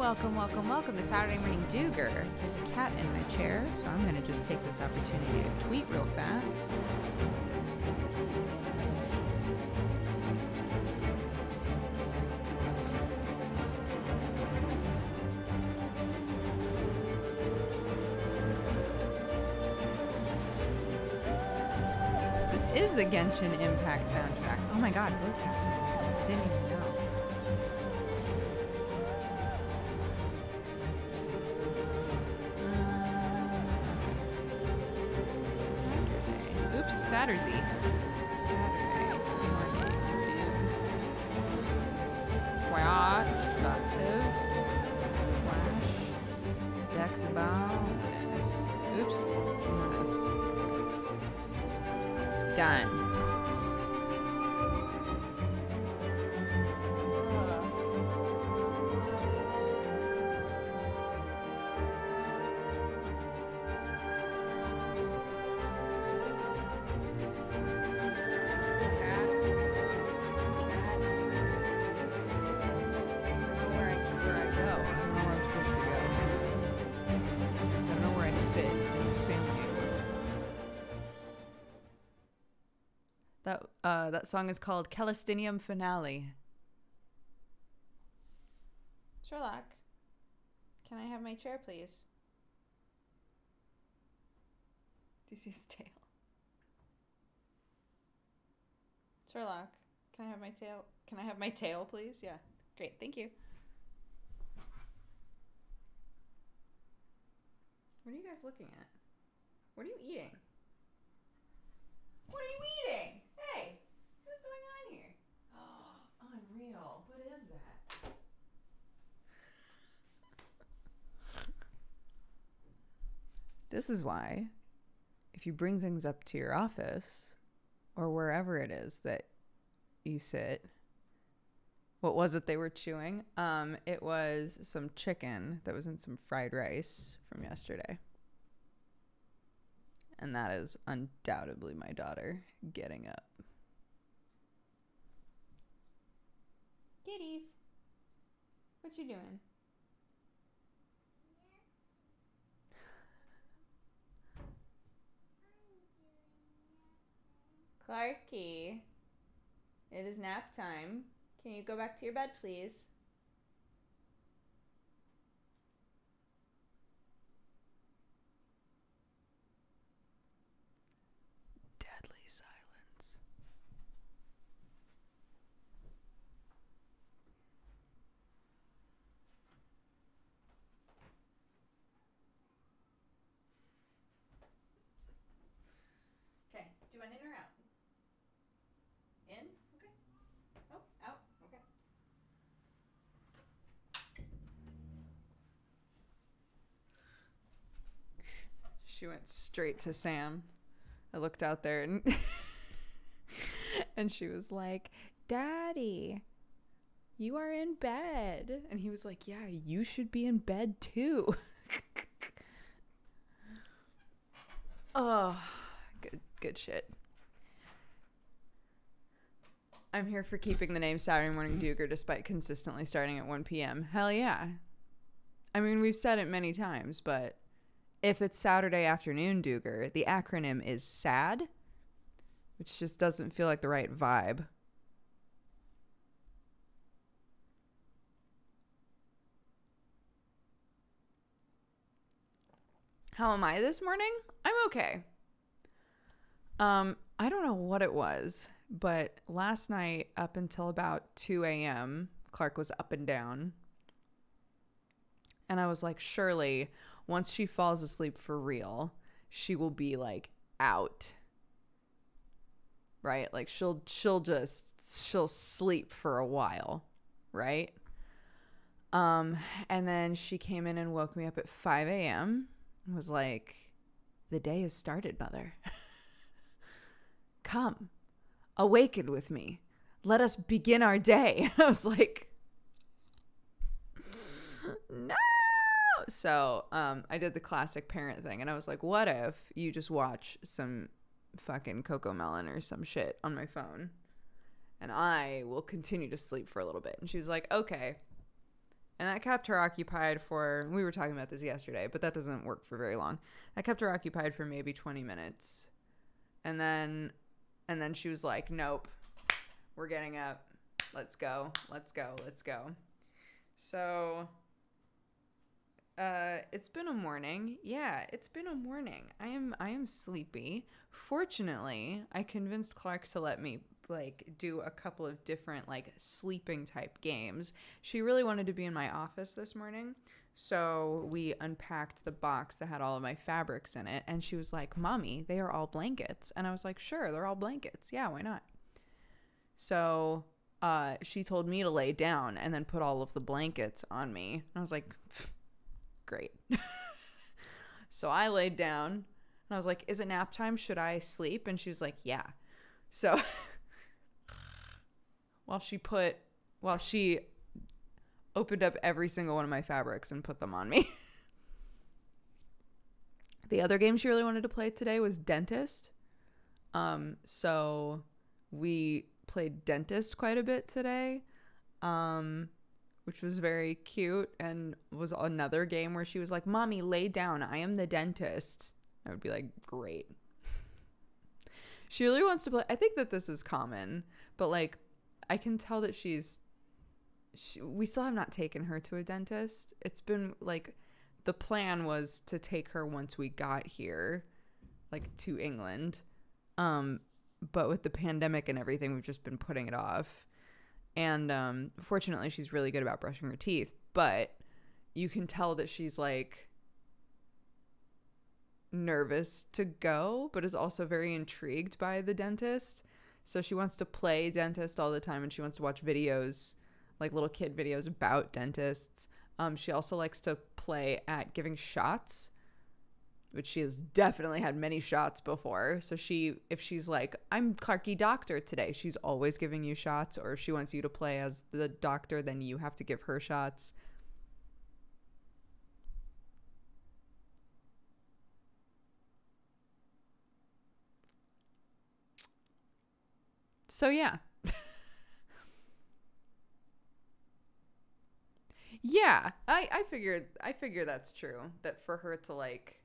welcome to Saturday Morning DOOGER. There's a cat in my chair, so I'm going to just take this opportunity to tweet real fast. This is the Genshin Impact soundtrack. Oh my god, both cats are real. Didn't even know. Saturday. Morning. Productive / Dexbonus. Oops. Done. That song is called Calistinium Finale. Sherlock, can I have my chair, please? Do you see his tail? Sherlock, can I have my tail? Can I have my tail, please? Yeah, great, thank you. What are you guys looking at? What are you eating? What are you eating? Hey! What's going on here? Oh, unreal. What is that? This is why, if you bring things up to your office, or wherever it is that you sit, what was it they were chewing? It was some chicken that was in some fried rice from yesterday. And that is undoubtedly my daughter getting up. Kitties, what you doing? Clarky, it is nap time. Can you go back to your bed, please? Deadly silence. Okay, do you want in or out? In? Okay. Oh, out. Okay. She went straight to Sam. I looked out there and and she was like, "Daddy, you are in bed." And he was like, "Yeah, you should be in bed too." Oh, good shit. I'm here for keeping the name Saturday Morning DOOGER despite consistently starting at 1 p.m. Hell yeah. I mean, we've said it many times, but if it's Saturday afternoon DOOGER, the acronym is SAD, which just doesn't feel like the right vibe. How am I this morning? I'm okay. I don't know what it was, but last night up until about 2 a.m., Clark was up and down. And I was like, surely once she falls asleep for real, she will be like out. Right? Like she'll sleep for a while, right? And then she came in and woke me up at 5 a.m. and was like, "The day has started, mother. Come, awaken with me. Let us begin our day." I was like, no. So I did the classic parent thing, and I was like, what if you just watch some fucking Coco Melon or some shit on my phone, and I will continue to sleep for a little bit? And she was like, okay. And that kept her occupied for, we were talking about this yesterday, but that doesn't work for very long. That kept her occupied for maybe 20 minutes. And then she was like, nope, we're getting up. Let's go. Let's go. Let's go. So, it's been a morning. Yeah, it's been a morning. I am sleepy. Fortunately, I convinced Clark to let me like do a couple of different like sleeping type games. She really wanted to be in my office this morning. So we unpacked the box that had all of my fabrics in it. And she was like, Mommy, they are all blankets. And I was like, sure, they're all blankets. Yeah, why not? So she told me to lay down and then put all of the blankets on me. And I was like, great. So I laid down and I was like, is it nap time? Should I sleep? And she was like, yeah. So while she opened up every single one of my fabrics and put them on me. The other game she really wanted to play today was Dentist. So we played Dentist quite a bit today, which was very cute, and was another game where she was like, Mommy, lay down. I am the dentist. I would be like, great. She really wants to play. I think that this is common, but like, I can tell that we still have not taken her to a dentist. It's been like, the plan was to take her once we got here, like to England. But with the pandemic and everything, we've just been putting it off. And fortunately, she's really good about brushing her teeth. But you can tell that she's like nervous to go, but is also very intrigued by the dentist. So she wants to play dentist all the time, and she wants to watch videos, like little kid videos about dentists. She also likes to play at giving shots, which she has definitely had many shots before. So if she's like, I'm Clarky Doctor today, she's always giving you shots. Or if she wants you to play as the doctor, then you have to give her shots. So yeah. Yeah, I figured that's true. That for her to like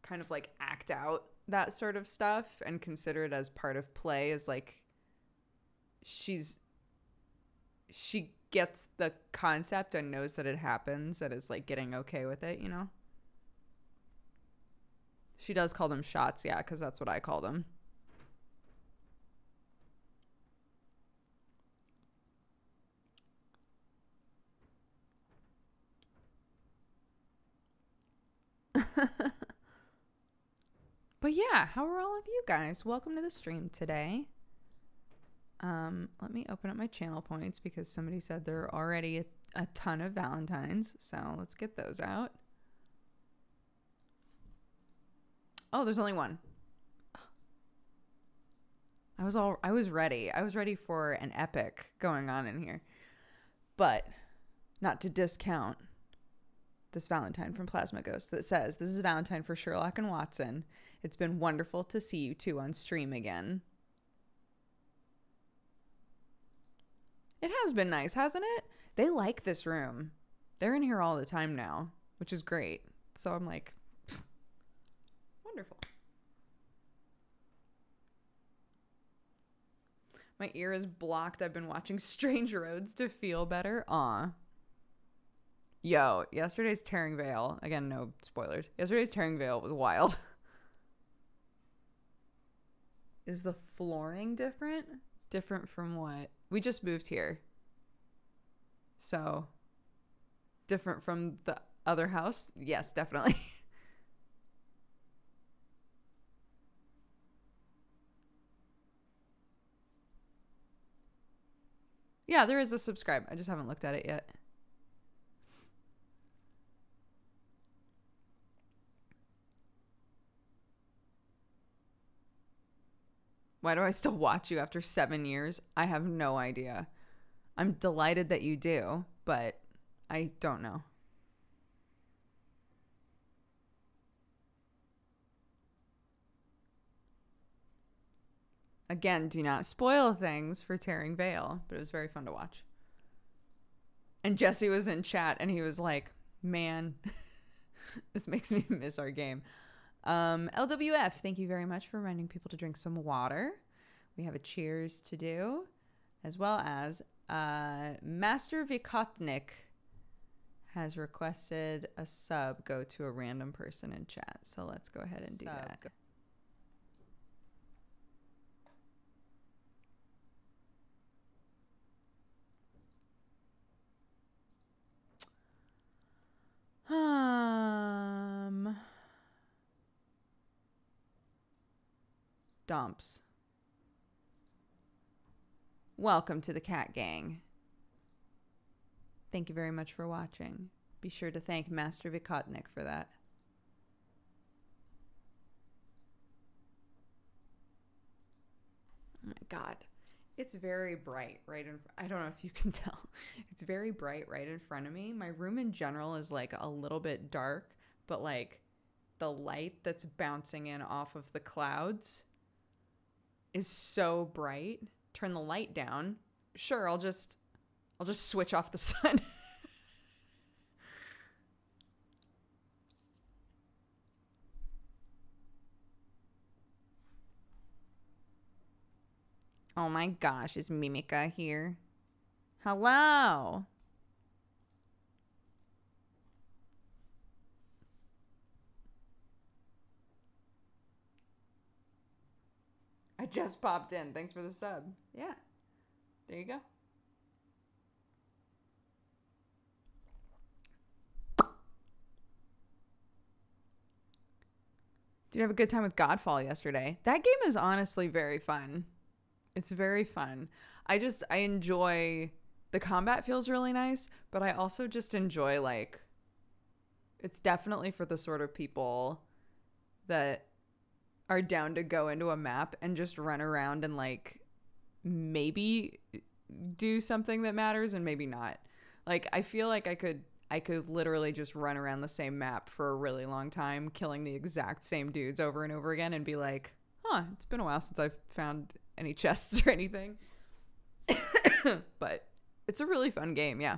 kind of like act out that sort of stuff and consider it as part of play is like she gets the concept and knows that it happens and is like getting okay with it, you know? She does call them shots, yeah, because that's what I call them. But yeah, how are all of you guys? Welcome to the stream today. Let me open up my channel points because somebody said there are already a ton of Valentines. So let's get those out. Oh, there's only one. I was ready. I was ready for an epic going on in here. But not to discount this Valentine from Plasma Ghost that says, this is a Valentine for Sherlock and Watson. It's been wonderful to see you two on stream again. It has been nice, hasn't it? They like this room. They're in here all the time now, which is great. So I'm like, wonderful. My ear is blocked. I've been watching Strange Roads to feel better. Aw. Yo, yesterday's Tearing Veil. Again, no spoilers. Yesterday's Tearing Veil was wild. Is the flooring different? Different from what? We just moved here. So, different from the other house? Yes, definitely. Yeah, there is a subscribe. I just haven't looked at it yet. Why do I still watch you after 7 years? I have no idea. I'm delighted that you do, but I don't know. Again, do not spoil things for Tearing Veil, but it was very fun to watch. And Jesse was in chat and he was like, man, this makes me miss our game. LWF, thank you very much for reminding people to drink some water. We have a cheers to do, as well as Master Vikotnik has requested a sub go to a random person in chat. So let's go ahead and do that. Dumps. Welcome to the Cat Gang. Thank you very much for watching. Be sure to thank Master Vikotnik for that. Oh my God. It's very bright right in I don't know if you can tell. It's very bright right in front of me. My room in general is like a little bit dark, but like the light that's bouncing in off of the clouds is so bright. Turn the light down. Sure, I'll just switch off the sun. Oh my gosh, is Mimika here? Hello. I just popped in. Thanks for the sub. Yeah. There you go. Did you have a good time with Godfall yesterday? That game is honestly very fun. It's very fun. I enjoy the combat feels really nice, but I also just enjoy like it's definitely for the sort of people that are down to go into a map and just run around and like maybe do something that matters and maybe not. Like I feel like I could literally just run around the same map for a really long time, killing the exact same dudes over and over again and be like, huh, it's been a while since I've found any chests or anything. But it's a really fun game, yeah.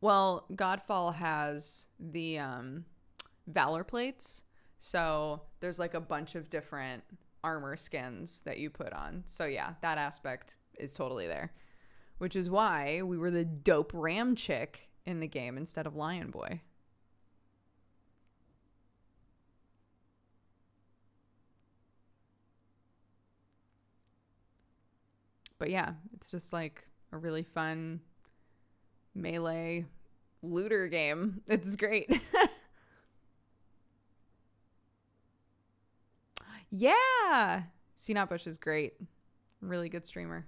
Well, Godfall has the Valor plates. So there's like a bunch of different armor skins that you put on. So yeah, that aspect is totally there. Which is why we were the dope ram chick in the game instead of Lion Boy. But yeah, it's just like a really fun melee looter game. It's great. Yeah. Cnotbush is great. Really good streamer.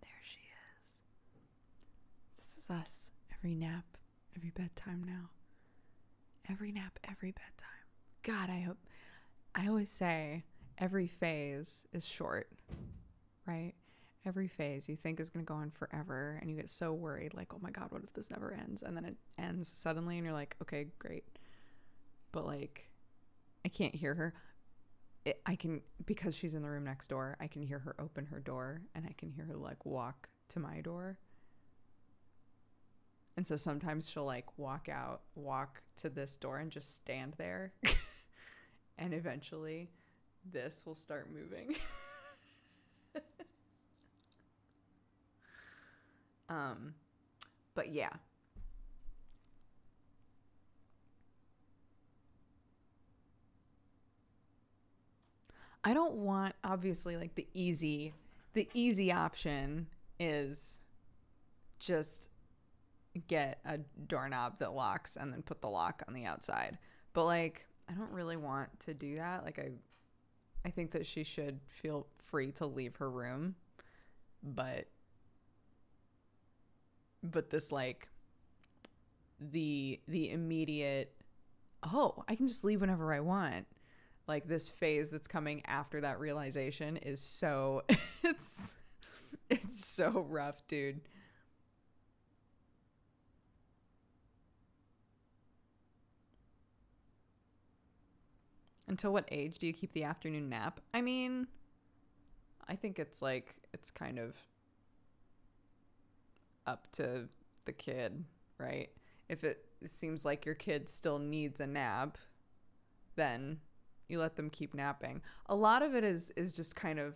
There she is. This is us. Every nap, every bedtime now. Every nap, every bedtime. God, I always say every phase is short, right? Every phase you think is going to go on forever and you get so worried like, oh my God, what if this never ends? And then it ends suddenly and you're like, okay, great. But like, I can't hear her. I can, because she's in the room next door, I can hear her open her door and I can hear her like walk to my door. And so sometimes she'll like walk to this door and just stand there. And eventually this will start moving. But yeah. I don't want, obviously, like the easy option is just get a doorknob that locks and then put the lock on the outside. But like, I don't really want to do that. Like I think that she should feel free to leave her room. But this like the immediate, oh, I can just leave whenever I want. Like this phase that's coming after that realization is so it's so rough, dude. Until what age do you keep the afternoon nap? I mean, I think it's kind of up to the kid, right? If it seems like your kid still needs a nap, then you let them keep napping. A lot of it is just kind of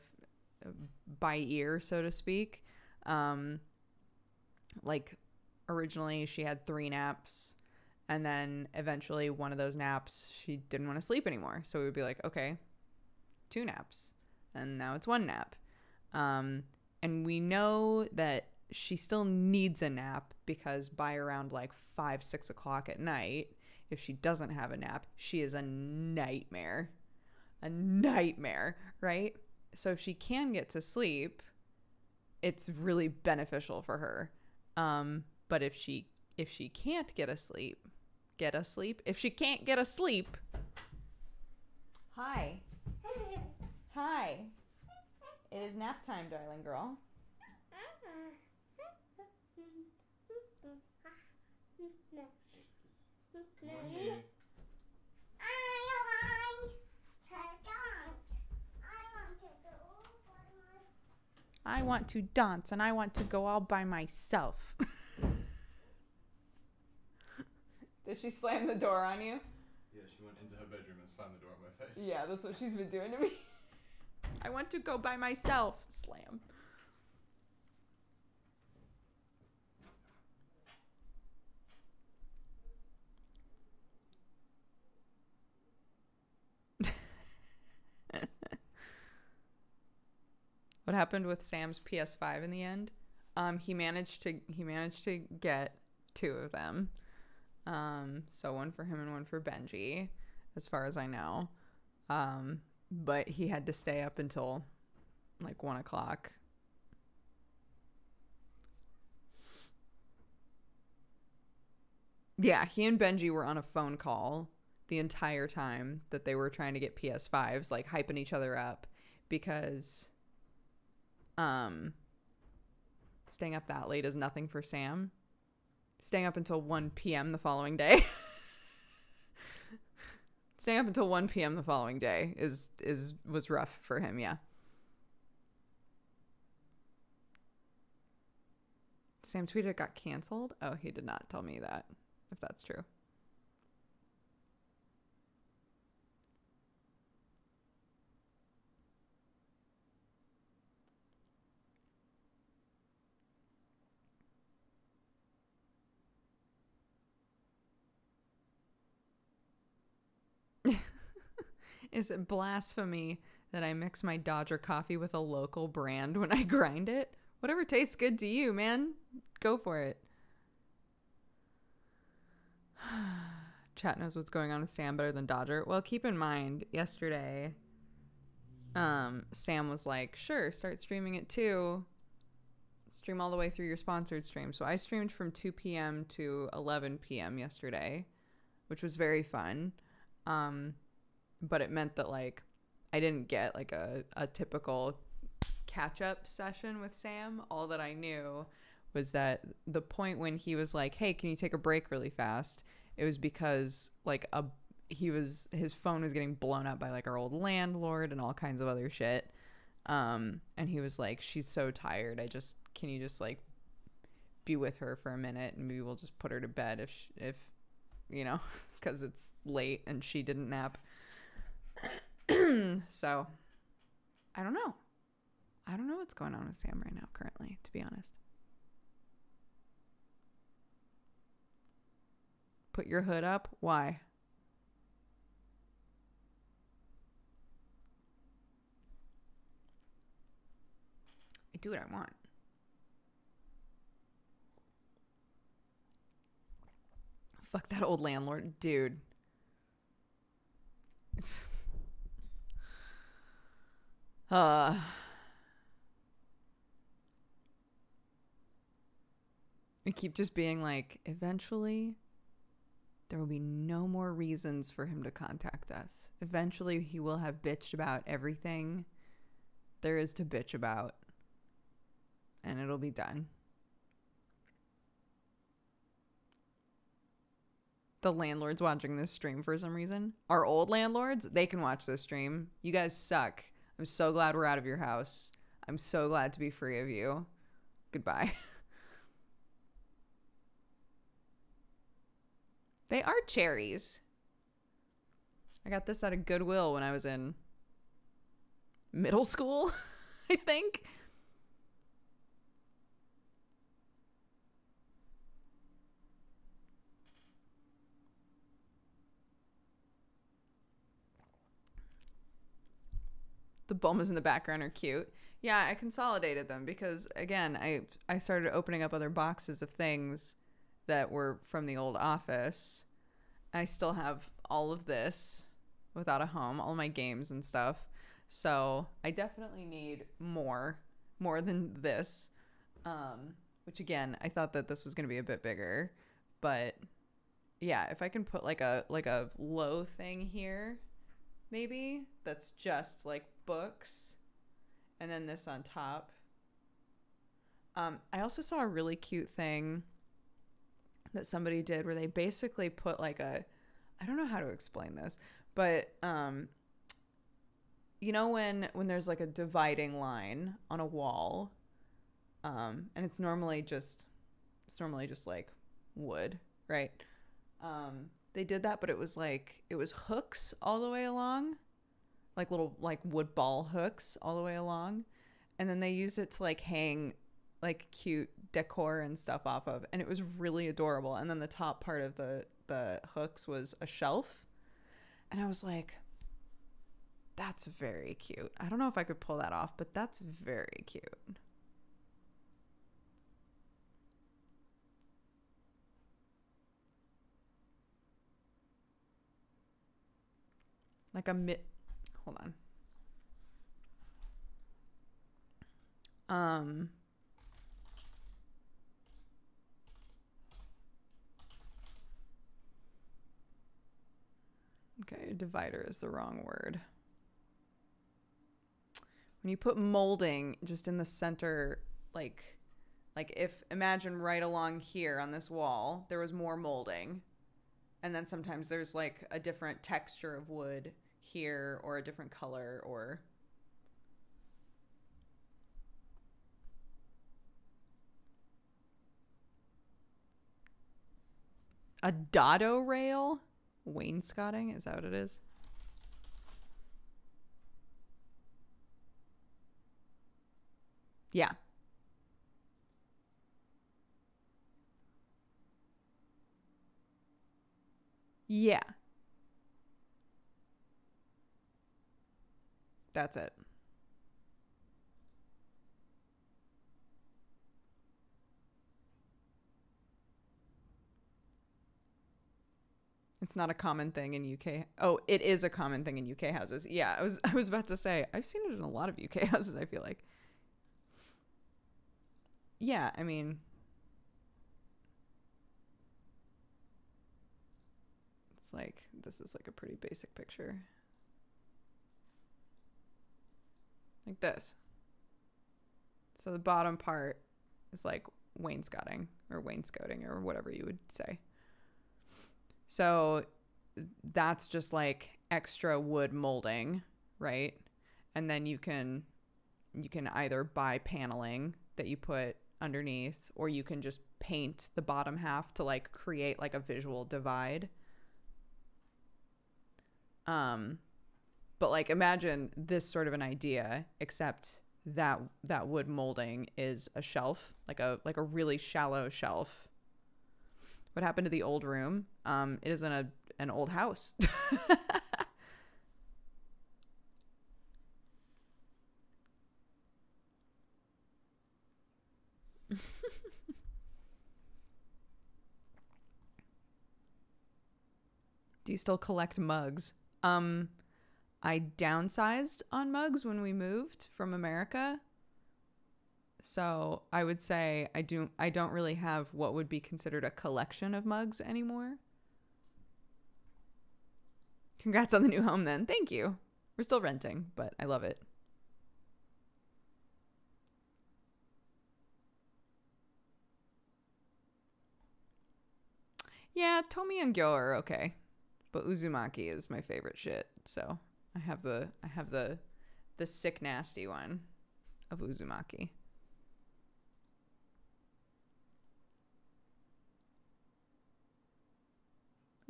by ear, so to speak. Like originally she had 3 naps, and then eventually one of those naps she didn't want to sleep anymore. So we would be like, okay, 2 naps. And now it's 1 nap. And we know that she still needs a nap because by around like 5-6 o'clock at night, if she doesn't have a nap, she is a nightmare, right? So if she can get to sleep, it's really beneficial for her. But if she can't get asleep, if she can't get asleep, hi, it is nap time, darling girl. I want to dance and I want to go all by myself. Did she slam the door on you? Yeah, she went into her bedroom and slammed the door on my face. Yeah, that's what she's been doing to me. I want to go by myself. Slam. What happened with Sam's PS5 in the end? He managed to get 2 of them. So one for him and one for Benji, as far as I know. But he had to stay up until like 1 o'clock. Yeah, he and Benji were on a phone call the entire time that they were trying to get PS5s, like hyping each other up because staying up that late is nothing for Sam. Staying up until 1 p.m. the following day. Staying up until 1 p.m. the following day was rough for him, yeah. Sam tweeted it got canceled? Oh, he did not tell me that, if that's true. Is it blasphemy that I mix my Dodger coffee with a local brand when I grind it? Whatever tastes good to you, man. Go for it. Chat knows what's going on with Sam better than Dodger. Well, keep in mind, yesterday, Sam was like, sure, start streaming it too. Stream all the way through your sponsored stream. So I streamed from 2 p.m. to 11 p.m. yesterday, which was very fun. But it meant that like I didn't get like a typical catch-up session with Sam. All that I knew was that the point when he was like, hey, can you take a break really fast? It was because like his phone was getting blown up by like our old landlord and all kinds of other shit. And he was like, she's so tired. Can you just like be with her for a minute and maybe we'll just put her to bed if you know, because it's late and she didn't nap. So I don't know what's going on with Sam right now currently, to be honest. Put your hood up? Why? I do what I want. Fuck that old landlord, dude. We keep just being like, eventually there will be no more reasons for him to contact us. Eventually, he will have bitched about everything there is to bitch about, and it'll be done. The landlord's watching this stream for some reason. Our old landlords, they can watch this stream. You guys suck. I'm so glad we're out of your house. I'm so glad to be free of you. Goodbye. They are cherries. I got this at a Goodwill when I was in middle school, I think. The bulbs in the background are cute. Yeah, I consolidated them because, again, I started opening up other boxes of things that were from the old office. I still have all of this without a home, all my games and stuff. So I definitely need more than this. Which, again, I thought that this was going to be a bit bigger. But, yeah, if I can put like a low thing here, maybe, that's just like books, and then this on top. I also saw a really cute thing that somebody did where they basically put like I don't know how to explain this, but you know when there's like a dividing line on a wall, and it's normally just like wood, right? They did that, but it was hooks all the way along, like little like wood ball hooks all the way along, and then they used it to like hang like cute decor and stuff off of, and it was really adorable. And then the top part of the hooks was a shelf, and I was like, that's very cute. I don't know if I could pull that off, but that's very cute. Like hold on. Okay, divider is the wrong word. When you put molding just in the center, like if imagine right along here on this wall, there was more molding. And then sometimes there's like a different texture of wood here or a different color or... A dado rail? Wainscoting? Is that what it is? Yeah. Yeah. That's it. It's not a common thing in UK. Oh, it is a common thing in UK houses. Yeah, I was about to say, I've seen it in a lot of UK houses, I feel like. Yeah, I mean, it's like, this is like a pretty basic picture. Like this. So the bottom part is like wainscoting or whatever you would say. So that's just like extra wood molding, right? And then you can either buy paneling that you put underneath, or you can just paint the bottom half to like create like a visual divide. But like imagine this sort of an idea, except that wood molding is a shelf, like a really shallow shelf. What happened to the old room? It is in an old house. Do you still collect mugs? I downsized on mugs when we moved from America. So I would say I don't really have what would be considered a collection of mugs anymore. Congrats on the new home then. Thank you. We're still renting, but I love it. Yeah, Tomi and Gyo are okay, but Uzumaki is my favorite shit. So I have the sick nasty one of Uzumaki.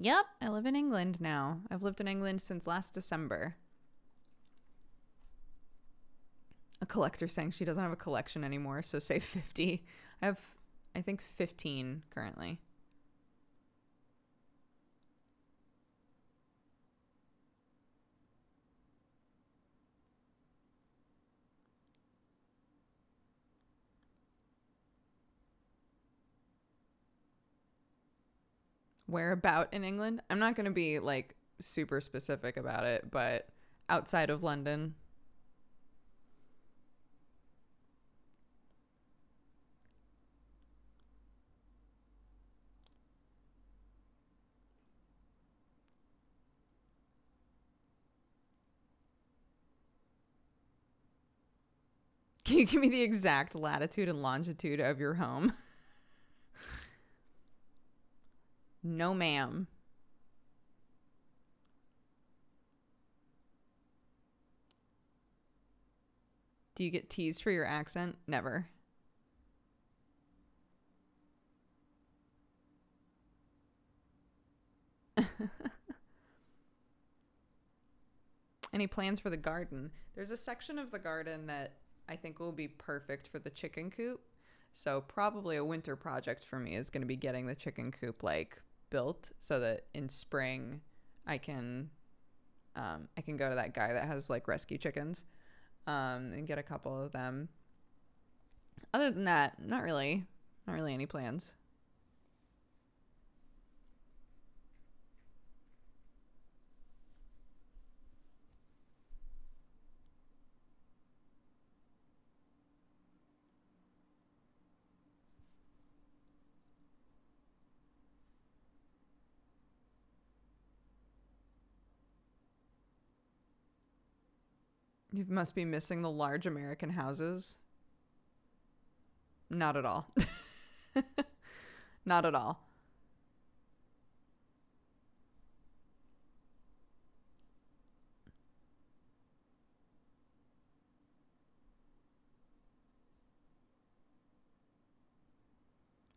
Yep, I live in England now. I've lived in England since last December. A collector saying she doesn't have a collection anymore, so say 50. I have, I think, 15 currently. Whereabout in England? I'm not going to be like super specific about it, but outside of London. Can you give me the exact latitude and longitude of your home? No, ma'am. Do you get teased for your accent? Never. Any plans for the garden? There's a section of the garden that I think will be perfect for the chicken coop. So probably a winter project for me is going to be getting the chicken coop like built so that in spring I can go to that guy that has like rescue chickens and get a couple of them. Other than that, not really any plans. You must be missing the large American houses. Not at all. Not at all.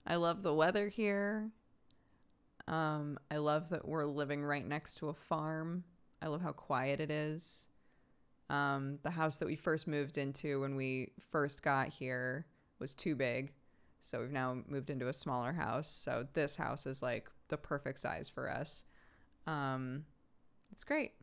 I love the weather here. I love that we're living right next to a farm. I love how quiet it is. The house that we first moved into when we first got here was too big. So we've now moved into a smaller house. So this house is like the perfect size for us. It's great.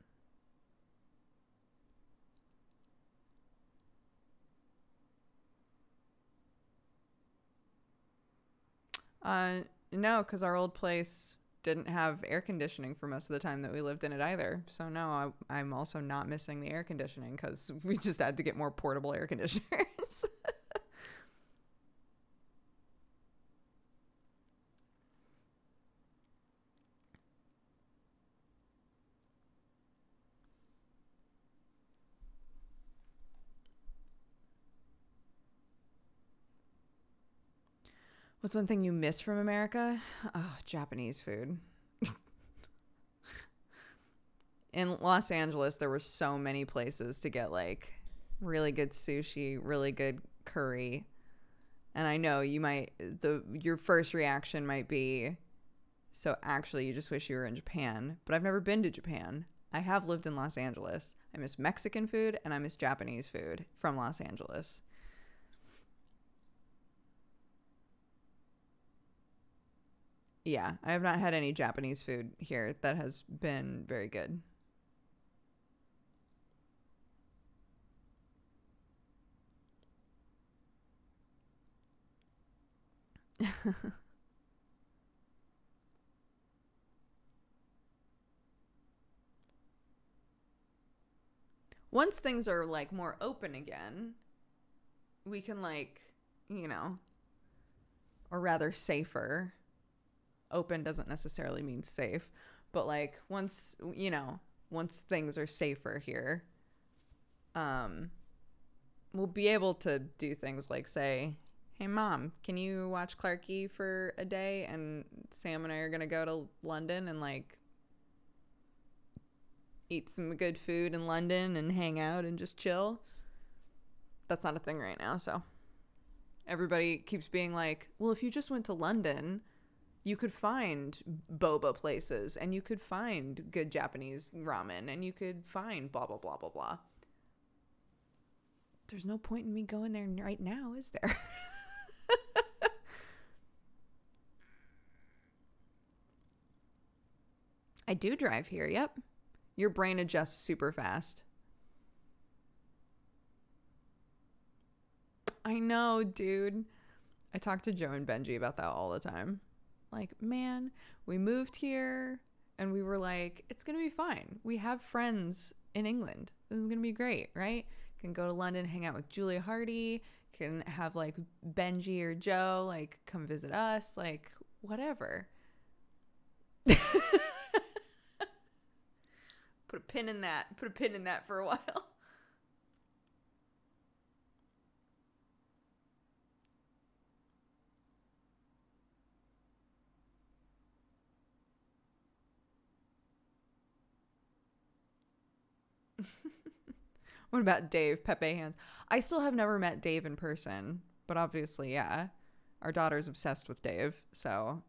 No, because our old place didn't have air conditioning for most of the time that we lived in it either. So no, I'm also not missing the air conditioning because we just had to get more portable air conditioners. What's one thing you miss from America? Oh, Japanese food. In Los Angeles, there were so many places to get like really good sushi, really good curry. And I know your first reaction might be, so actually you just wish you were in Japan, but I've never been to Japan. I have lived in Los Angeles. I miss Mexican food and I miss Japanese food from Los Angeles. Yeah, I have not had any Japanese food here that has been very good. Once things are like more open again, we can like, you know, or rather safer. Open doesn't necessarily mean safe, but like once, you know, once things are safer here, we'll be able to do things like say, hey, Mom, can you watch Clarky for a day? And Sam and I are going to go to London and, like, eat some good food in London and hang out and just chill. That's not a thing right now, so everybody keeps being like, well, if you just went to London, you could find boba places and you could find good Japanese ramen and you could find blah, blah, blah, blah, blah. There's no point in me going there right now, is there? I do drive here, yep. Your brain adjusts super fast. I know, dude. I talk to Joe and Benji about that all the time. Like, man, we moved here and we were like, it's going to be fine. We have friends in England. This is going to be great, right? Can go to London, hang out with Julia Hardy, can have like Benji or Joe like come visit us, like whatever. Put a pin in that for a while. What about Dave, Pepe Hands? I still have never met Dave in person, but obviously, yeah. Our daughter's obsessed with Dave, so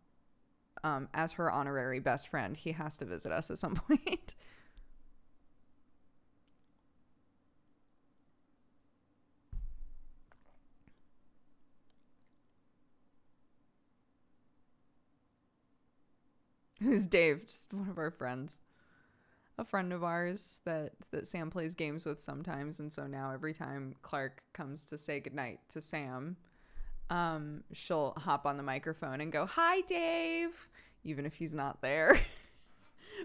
as her honorary best friend, he has to visit us at some point. Who's Dave? Just one of our friends. A friend of ours that Sam plays games with sometimes, and so now every time Clark comes to say goodnight to Sam, she'll hop on the microphone and go, "Hi, Dave," even if he's not there.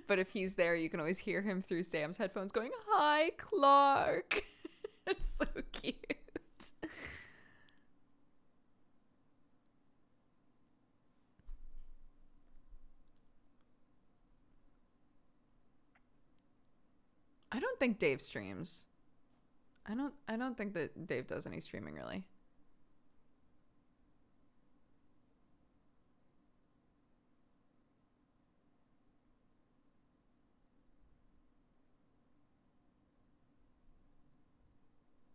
But if he's there, you can always hear him through Sam's headphones going, "Hi, Clark." It's so cute. I don't think Dave streams. I don't think that Dave does any streaming really.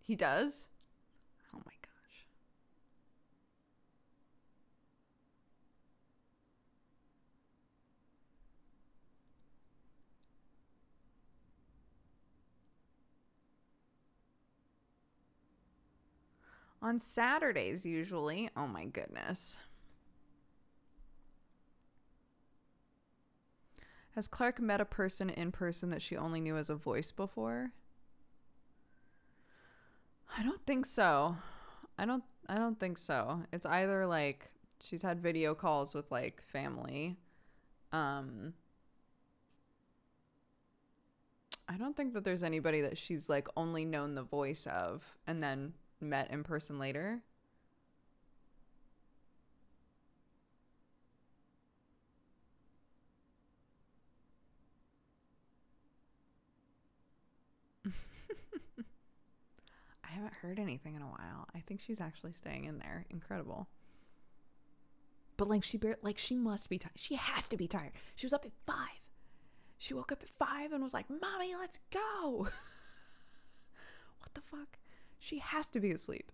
He does? Oh my gosh. On Saturdays, usually. Oh my goodness. Has Clark met a person in person that she only knew as a voice before? I don't think so. I don't think so. It's either like she's had video calls with like family. I don't think that there's anybody that she's like only known the voice of and then met in person later. I haven't heard anything in a while. I think she's actually staying in there. Incredible. But like she must be tired. She has to be tired. She was up at 5. She woke up at 5 and was like, "Mommy, let's go." What the fuck? She has to be asleep.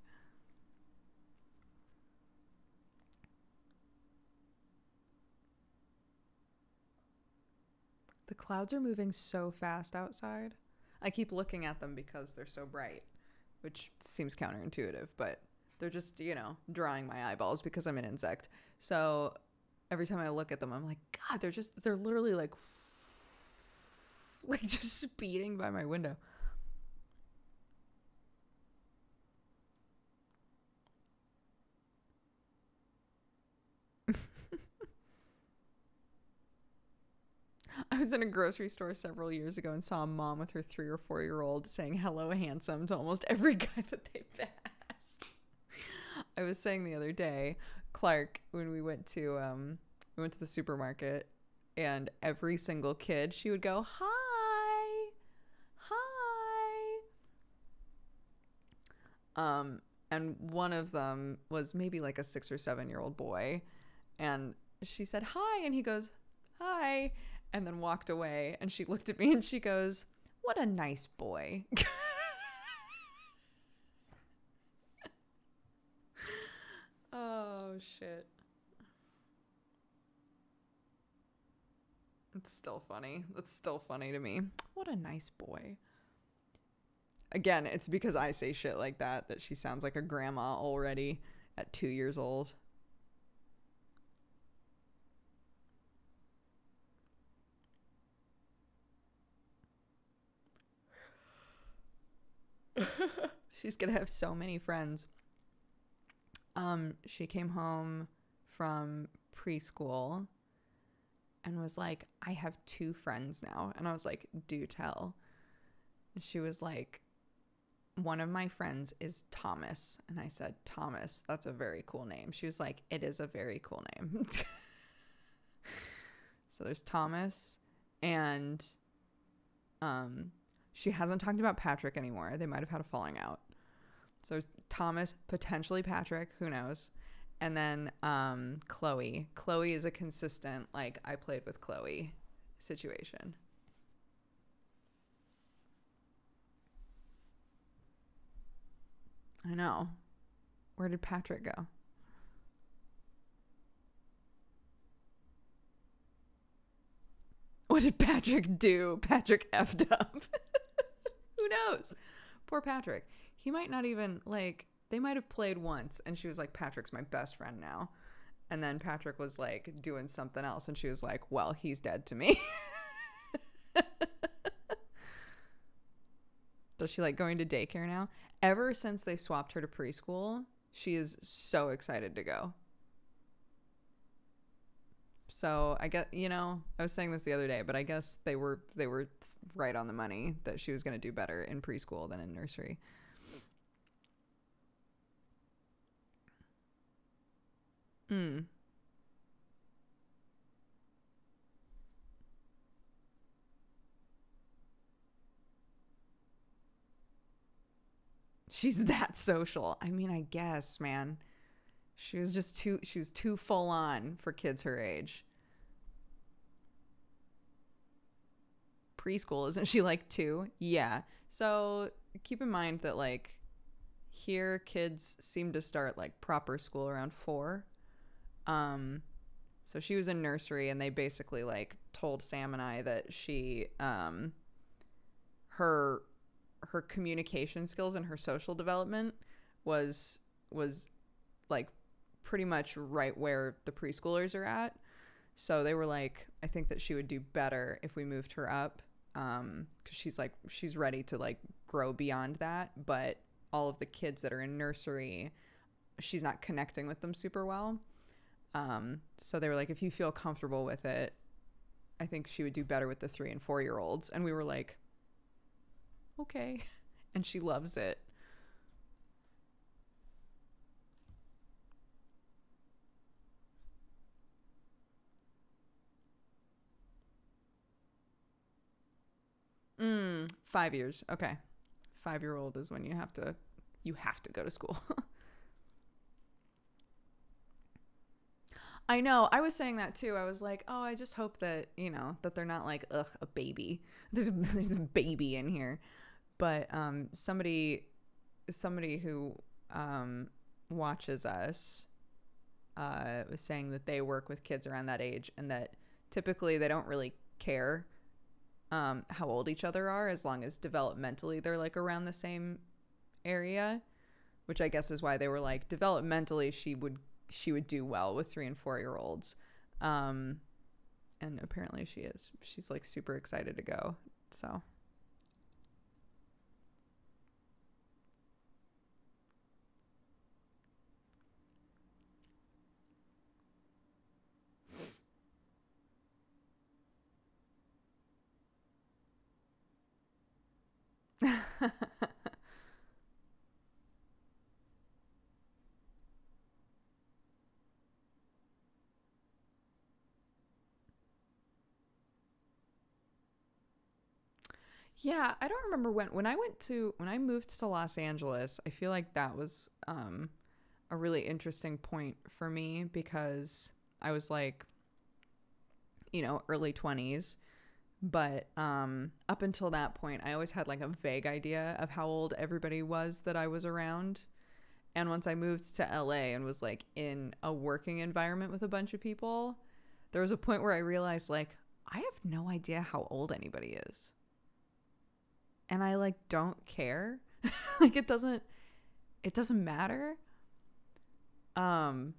The clouds are moving so fast outside. I keep looking at them because they're so bright, which seems counterintuitive, but they're just, drawing my eyeballs because I'm an insect. So every time I look at them, I'm like, God, they're literally like just speeding by my window. I was in a grocery store several years ago and saw a mom with her 3 or 4-year-old saying "hello, handsome" to almost every guy that they passed. I was saying the other day, Clark, when we went to the supermarket, and every single kid, she would go, "Hi." And one of them was maybe like a 6 or 7-year-old boy. And she said, hi. And he goes, hi. And then walked away. And she looked at me and she goes, what a nice boy. Oh, shit. It's still funny. That's still funny to me. What a nice boy. Again, it's because I say shit like that she sounds like a grandma already at 2 years old. She's gonna have so many friends. She came home from preschool and was like, I have 2 friends now. And I was like, do tell. She was like, one of my friends is Thomas. And I said, Thomas, that's a very cool name. She was like, it is a very cool name. So there's Thomas, and she hasn't talked about Patrick anymore. They might have had a falling out. So Thomas, potentially Patrick, who knows? And then Chloe. Chloe is a consistent, like, I played with Chloe situation. I know. Where did Patrick go? What did Patrick do? Patrick effed up. Who knows? Poor Patrick. He might not even, like, they might have played once and she was like, Patrick's my best friend now. And then Patrick was like doing something else and she was like, well, he's dead to me. Does she like going to daycare now? Ever since they swapped her to preschool, she is so excited to go. So I guess, you know, I was saying this the other day, but I guess they were right on the money that she was going to do better in preschool than in nursery. She's that social. I mean, I guess, man. She was too full on for kids her age. Preschool, isn't she like 2? Yeah. So keep in mind that like here kids seem to start like proper school around 4. So she was in nursery and they basically like told Sam and I that she her communication skills and her social development was like pretty much right where the preschoolers are at. So they were like, I think that she would do better if we moved her up, because she's ready to like grow beyond that. But all of the kids that are in nursery, she's not connecting with them super well. So they were like, if you feel comfortable with it, I think she would do better with the 3 and 4-year-olds. And we were like, okay. And she loves it. Mm, 5 years. Okay. 5-year-old is when you have to go to school. I know. I was saying that too. I was like, oh, I just hope that, you know, that they're not like, ugh, a baby. There's a baby in here. But somebody who watches us was saying that they work with kids around that age and that typically they don't really care how old each other are, as long as developmentally they're like around the same area, which I guess is why they were like, developmentally she would do well with 3 and 4-year-olds. And apparently she is. She's like super excited to go. So Yeah, I don't remember when I moved to Los Angeles. I feel like that was a really interesting point for me because I was like, early 20s, but up until that point, I always had like a vague idea of how old everybody was that I was around. And once I moved to LA and was like in a working environment with a bunch of people, there was a point where I realized like I have no idea how old anybody is. And I like don't care. Like it doesn't matter. Um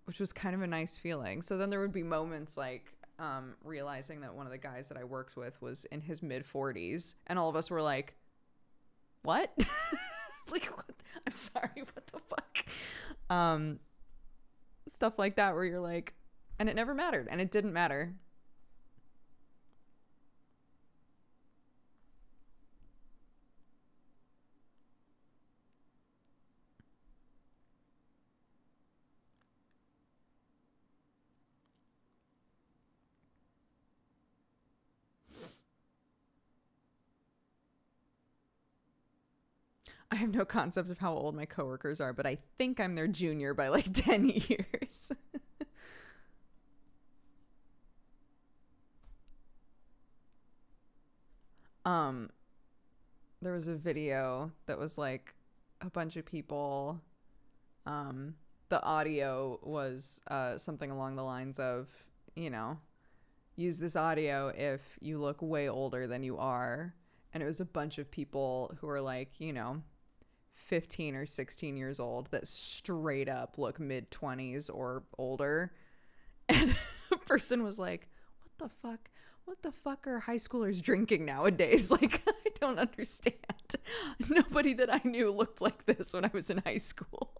which was kind of a nice feeling. So then there would be moments like realizing that one of the guys that I worked with was in his mid 40s and all of us were like, "What?" Like what? I'm sorry, what the fuck? Stuff like that where you're like, and it never mattered and it didn't matter. I have no concept of how old my coworkers are, but I think I'm their junior by like 10 years. um there was a video that was like a bunch of people. The audio was something along the lines of, you know, use this audio if you look way older than you are. And it was a bunch of people who are like, 15 or 16 years old that straight up look mid 20s or older. And a person was like, what the fuck? What the fuck are high schoolers drinking nowadays? Like, I don't understand. Nobody that I knew looked like this when I was in high school.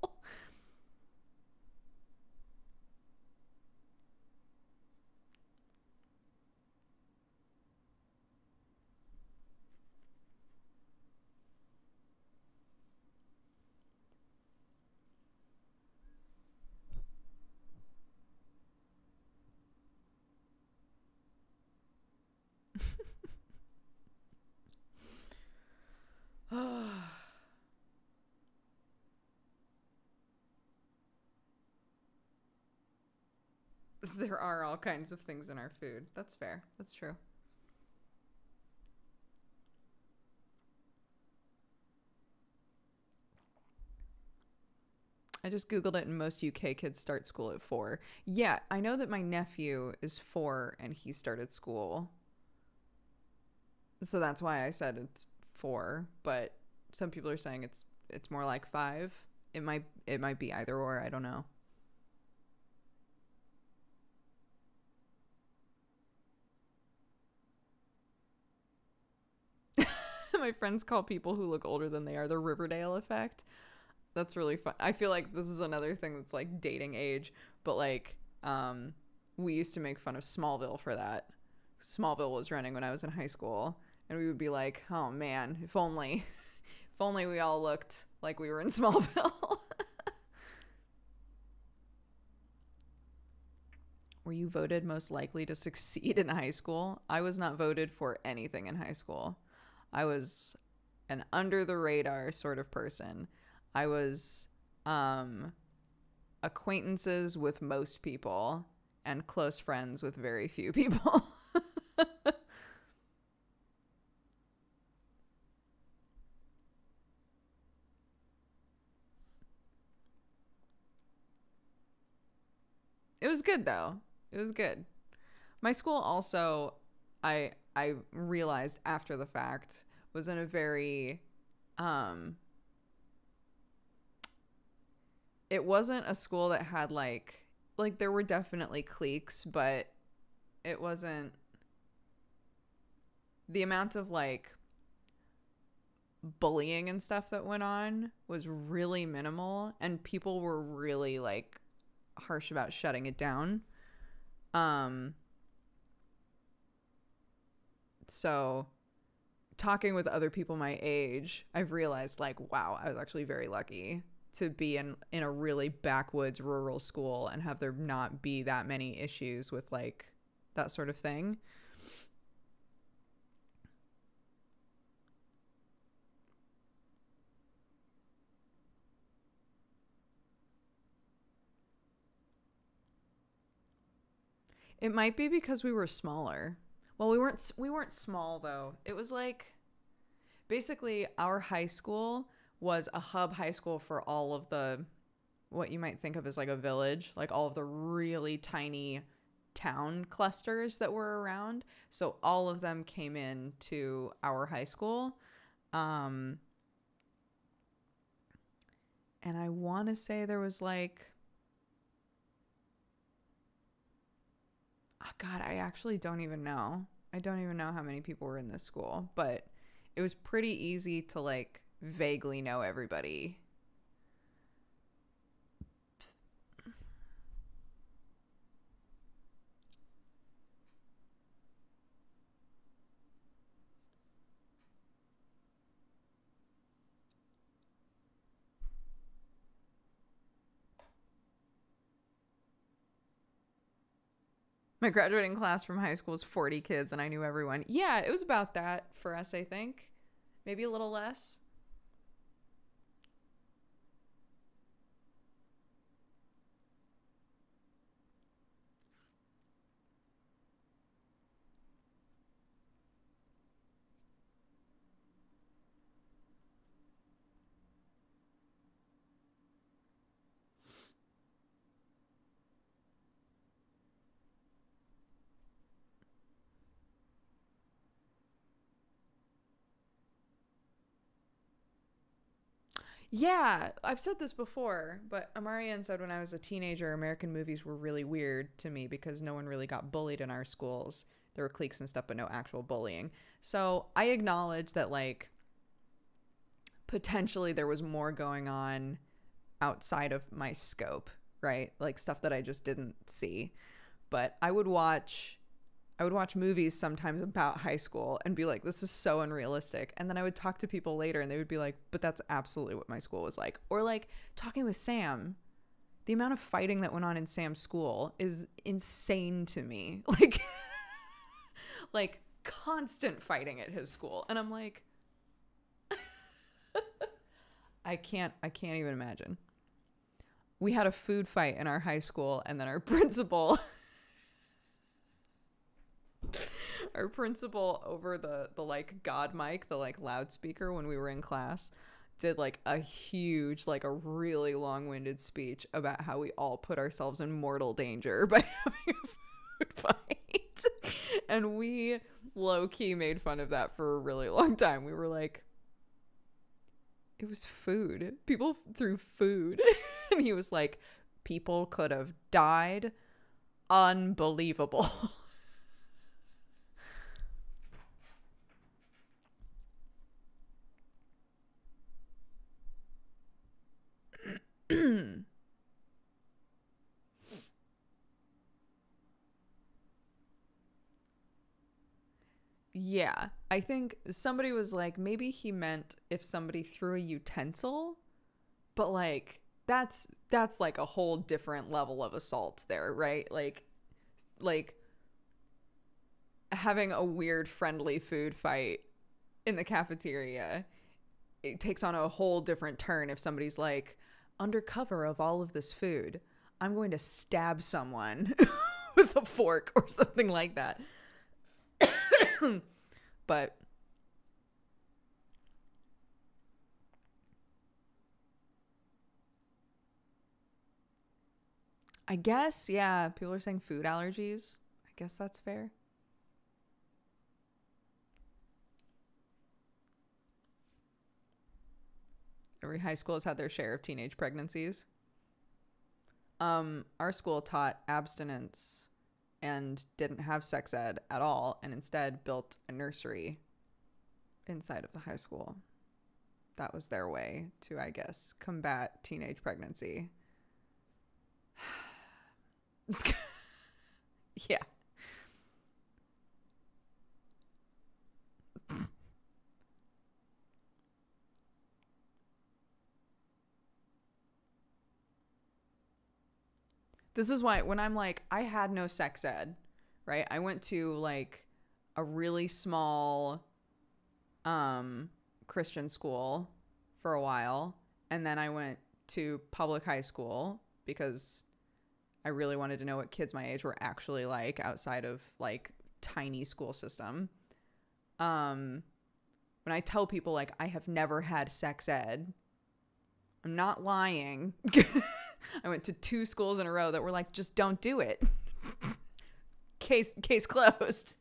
There are all kinds of things in our food. That's fair. That's true. I just Googled it and most UK kids start school at 4. Yeah, I know that my nephew is 4 and he started school. So that's why I said it's 4, but some people are saying it's more like 5. It might be either or, I don't know. My friends call people who look older than they are the Riverdale effect. That's really fun. I feel like this is another thing that's like dating age, but like we used to make fun of Smallville for that. Smallville was running when I was in high school, and we would be like, "Oh man, if only if only we all looked like we were in Smallville." Were you voted most likely to succeed in high school? I was not voted for anything in high school. I was an under the radar sort of person. I was acquaintances with most people and close friends with very few people. It was good though. It was good. My school also, I realized after the fact, was in a very it wasn't a school that had like there were definitely cliques, but it wasn't the amount of like bullying and stuff that went on was really minimal, and people were really like harsh about shutting it down. Um so talking with other people my age, I've realized like, wow, I was actually very lucky to be in a really backwoods rural school and have there not be that many issues with like that sort of thing. It might be because we were smaller. Well, we weren't small though. It was like basically our high school was a hub high school for all of the what you might think of as like a village, like all of the really tiny town clusters that were around. So all of them came in to our high school. Um, and I want to say there was like, oh God, I actually don't even know. I don't even know how many people were in this school, but it was pretty easy to like vaguely know everybody. My graduating class from high school was 40 kids and I knew everyone. Yeah, it was about that for us, I think. Maybe a little less. Yeah, I've said this before, but Amarian said when I was a teenager, American movies were really weird to me because no one really got bullied in our schools. There were cliques and stuff, but no actual bullying. So I acknowledge that, like, potentially there was more going on outside of my scope, right? Like stuff that I just didn't see. But I would watch movies sometimes about high school and be like, this is so unrealistic. And then I would talk to people later and they would be like, but that's absolutely what my school was like. Or like talking with Sam, the amount of fighting that went on in Sam's school is insane to me. Like, like constant fighting at his school. And I'm like, I can't even imagine. We had a food fight in our high school and then our principal over the like God mic, the like loudspeaker when we were in class, did like a huge, like a really long-winded speech about how we all put ourselves in mortal danger by having a food fight. And we low-key made fun of that for a really long time. We were like, it was food. People threw food. And he was like, people could have died. Unbelievable. Yeah, I think somebody was like, maybe he meant if somebody threw a utensil, but like that's like a whole different level of assault there, right? Like having a weird friendly food fight in the cafeteria, it takes on a whole different turn if somebody's like, under cover of all of this food, I'm going to stab someone with a fork or something like that. But I guess, yeah, people are saying food allergies. I guess that's fair. Every high school has had their share of teenage pregnancies. Our school taught abstinence and didn't have sex ed at all, and instead built a nursery inside of the high school. That was their way to, I guess, combat teenage pregnancy. Yeah. This is why when I'm like, I had no sex ed, right? I went to like a really small Christian school for a while, and then I went to public high school because I really wanted to know what kids my age were actually like outside of like tiny school system. When I tell people like I have never had sex ed, I'm not lying. I went to 2 schools in a row that were like, just don't do it. Case closed.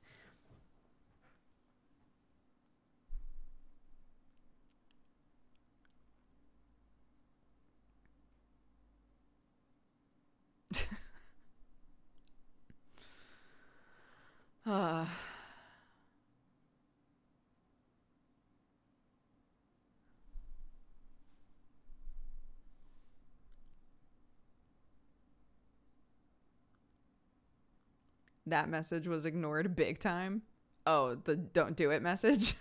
That message was ignored big time. Oh, the don't do it message.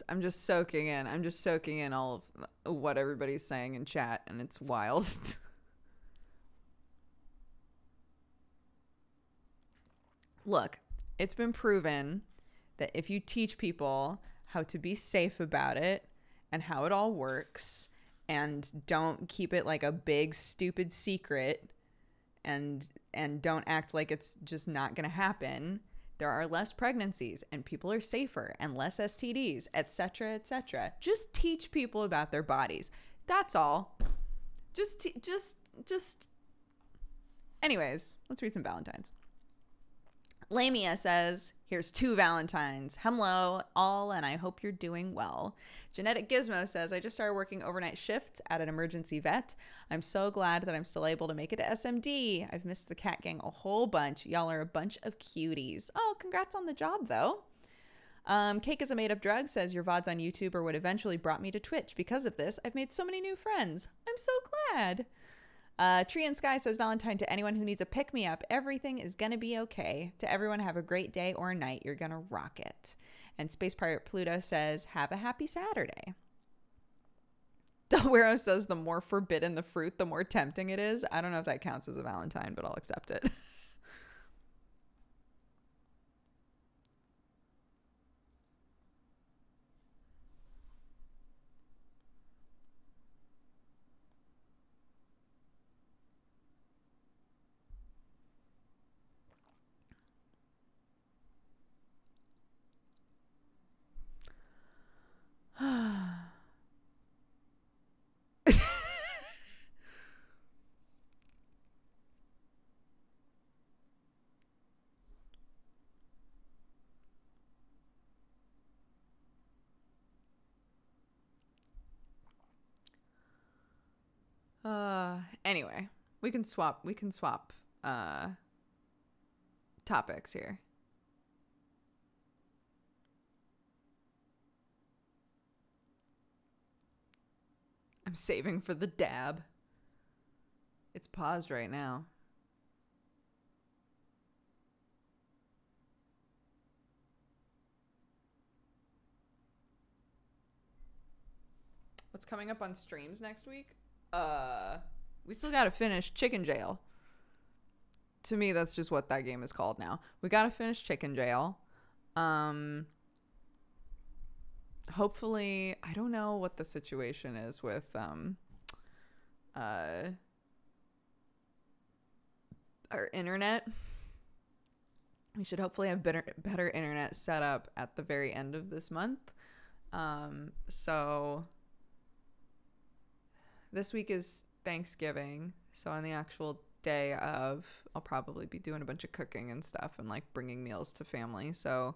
I'm just soaking in. I'm just soaking in all of what everybody's saying in chat, and it's wild. Look, it's been proven that if you teach people how to be safe about it and how it all works, and don't keep it like a big stupid secret, and don't act like it's just not going to happen, there are less pregnancies and people are safer and less STDs, etc., etc. Just teach people about their bodies. That's all. Just anyways, let's read some Valentines. Lamia says, here's 2 Valentines. Hello, all, and I hope you're doing well. Genetic Gizmo says, I just started working overnight shifts at an emergency vet. I'm so glad that I'm still able to make it to SMD. I've missed the cat gang a whole bunch. Y'all are a bunch of cuties. Oh, congrats on the job, though. Cake is a made-up drug says, your VODs on YouTube are what eventually brought me to Twitch. Because of this, I've made so many new friends. I'm so glad. Tree and Sky says, Valentine to anyone who needs a pick-me-up. Everything is going to be okay. To everyone, have a great day or night. You're going to rock it. And Space Pirate Pluto says, have a happy Saturday. Delwero says, the more forbidden the fruit, the more tempting it is. I don't know if that counts as a Valentine, but I'll accept it. Anyway, we can swap topics here. I'm saving for the dab. It's paused right now. What's coming up on streams next week? We still gotta finish Chicken Jail. To me, that's just what that game is called now. We gotta finish Chicken Jail. Hopefully, I don't know what the situation is with our internet. We should hopefully have better internet set up at the very end of this month. So this week is Thanksgiving, so on the actual day of, I'll probably be doing a bunch of cooking and stuff and like bringing meals to family, so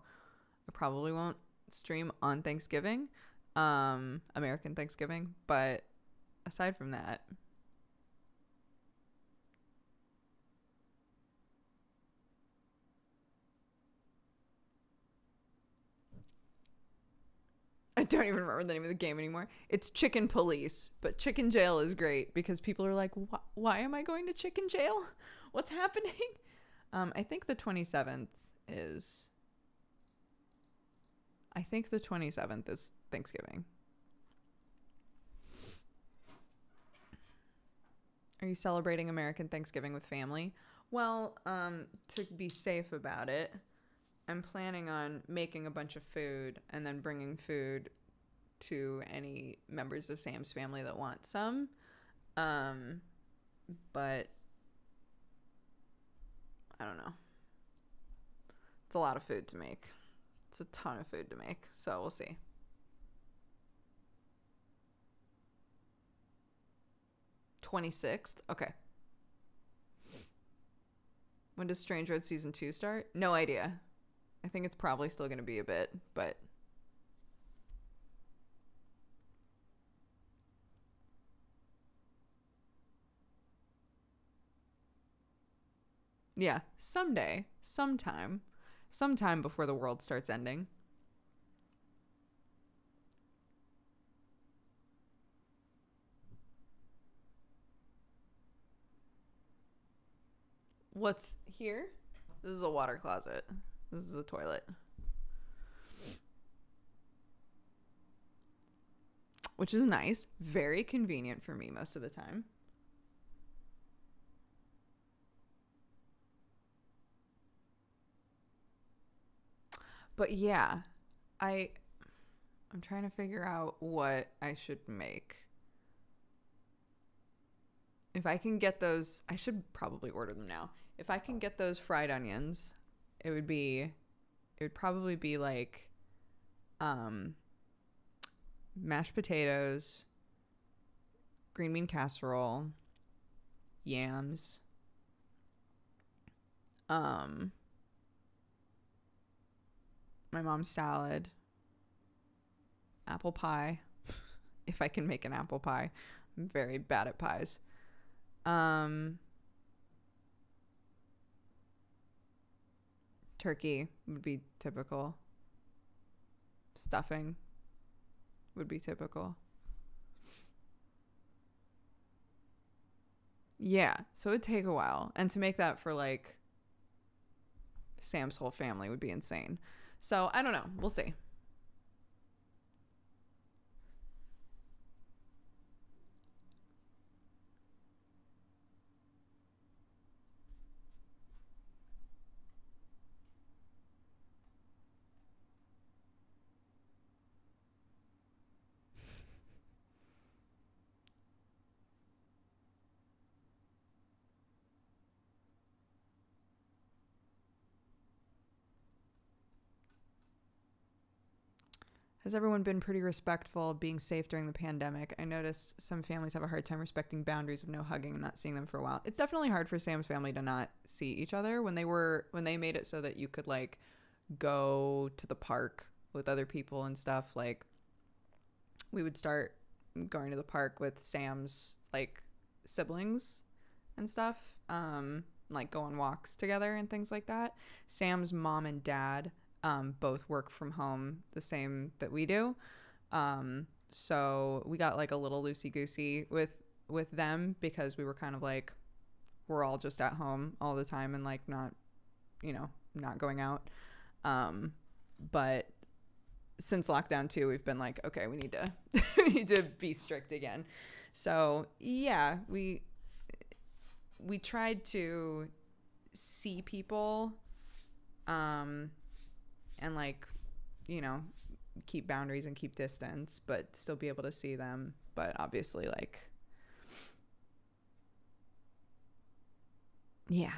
I probably won't stream on Thanksgiving, American Thanksgiving, but aside from that, I don't even remember the name of the game anymore. It's Chicken Police, but Chicken Jail is great because people are like, why am I going to chicken jail? What's happening? I think the 27th is Thanksgiving. Are you celebrating American Thanksgiving with family? Well, to be safe about it, I'm planning on making a bunch of food and then bringing food to any members of Sam's family that want some. But I don't know. It's a lot of food to make. It's a ton of food to make, so we'll see. '26th? Okay. When does Strange Road Season 2 start? No idea. I think it's probably still going to be a bit, but... yeah, someday, sometime before the world starts ending. What's here? This is a water closet. This is a toilet. Which is nice. Very convenient for me most of the time. But yeah, I'm trying to figure out what I should make. If I can get those, I should probably order them now. If I can get those fried onions, it would probably be like mashed potatoes, green bean casserole, yams, my mom's salad, apple pie, if I can make an apple pie. I'm very bad at pies. Turkey would be typical. Stuffing would be typical. Yeah, so it'd take a while. And to make that for like Sam's whole family would be insane. So I don't know. We'll see. Has everyone been pretty respectful, being safe during the pandemic? I noticed some families have a hard time respecting boundaries of no hugging and not seeing them for a while. It's definitely hard for Sam's family to not see each other when they made it so that you could like go to the park with other people and stuff. Like we would start going to the park with Sam's like siblings and stuff, like go on walks together and things like that. Sam's mom and dad both work from home the same that we do. So we got like a little loosey-goosey with them because we were kind of like, we're all just at home all the time and like not going out. But since lockdown 2, we've been like, okay, we need to be strict again. So yeah, we tried to see people, and like, keep boundaries and keep distance, but still be able to see them. But obviously, like, yeah.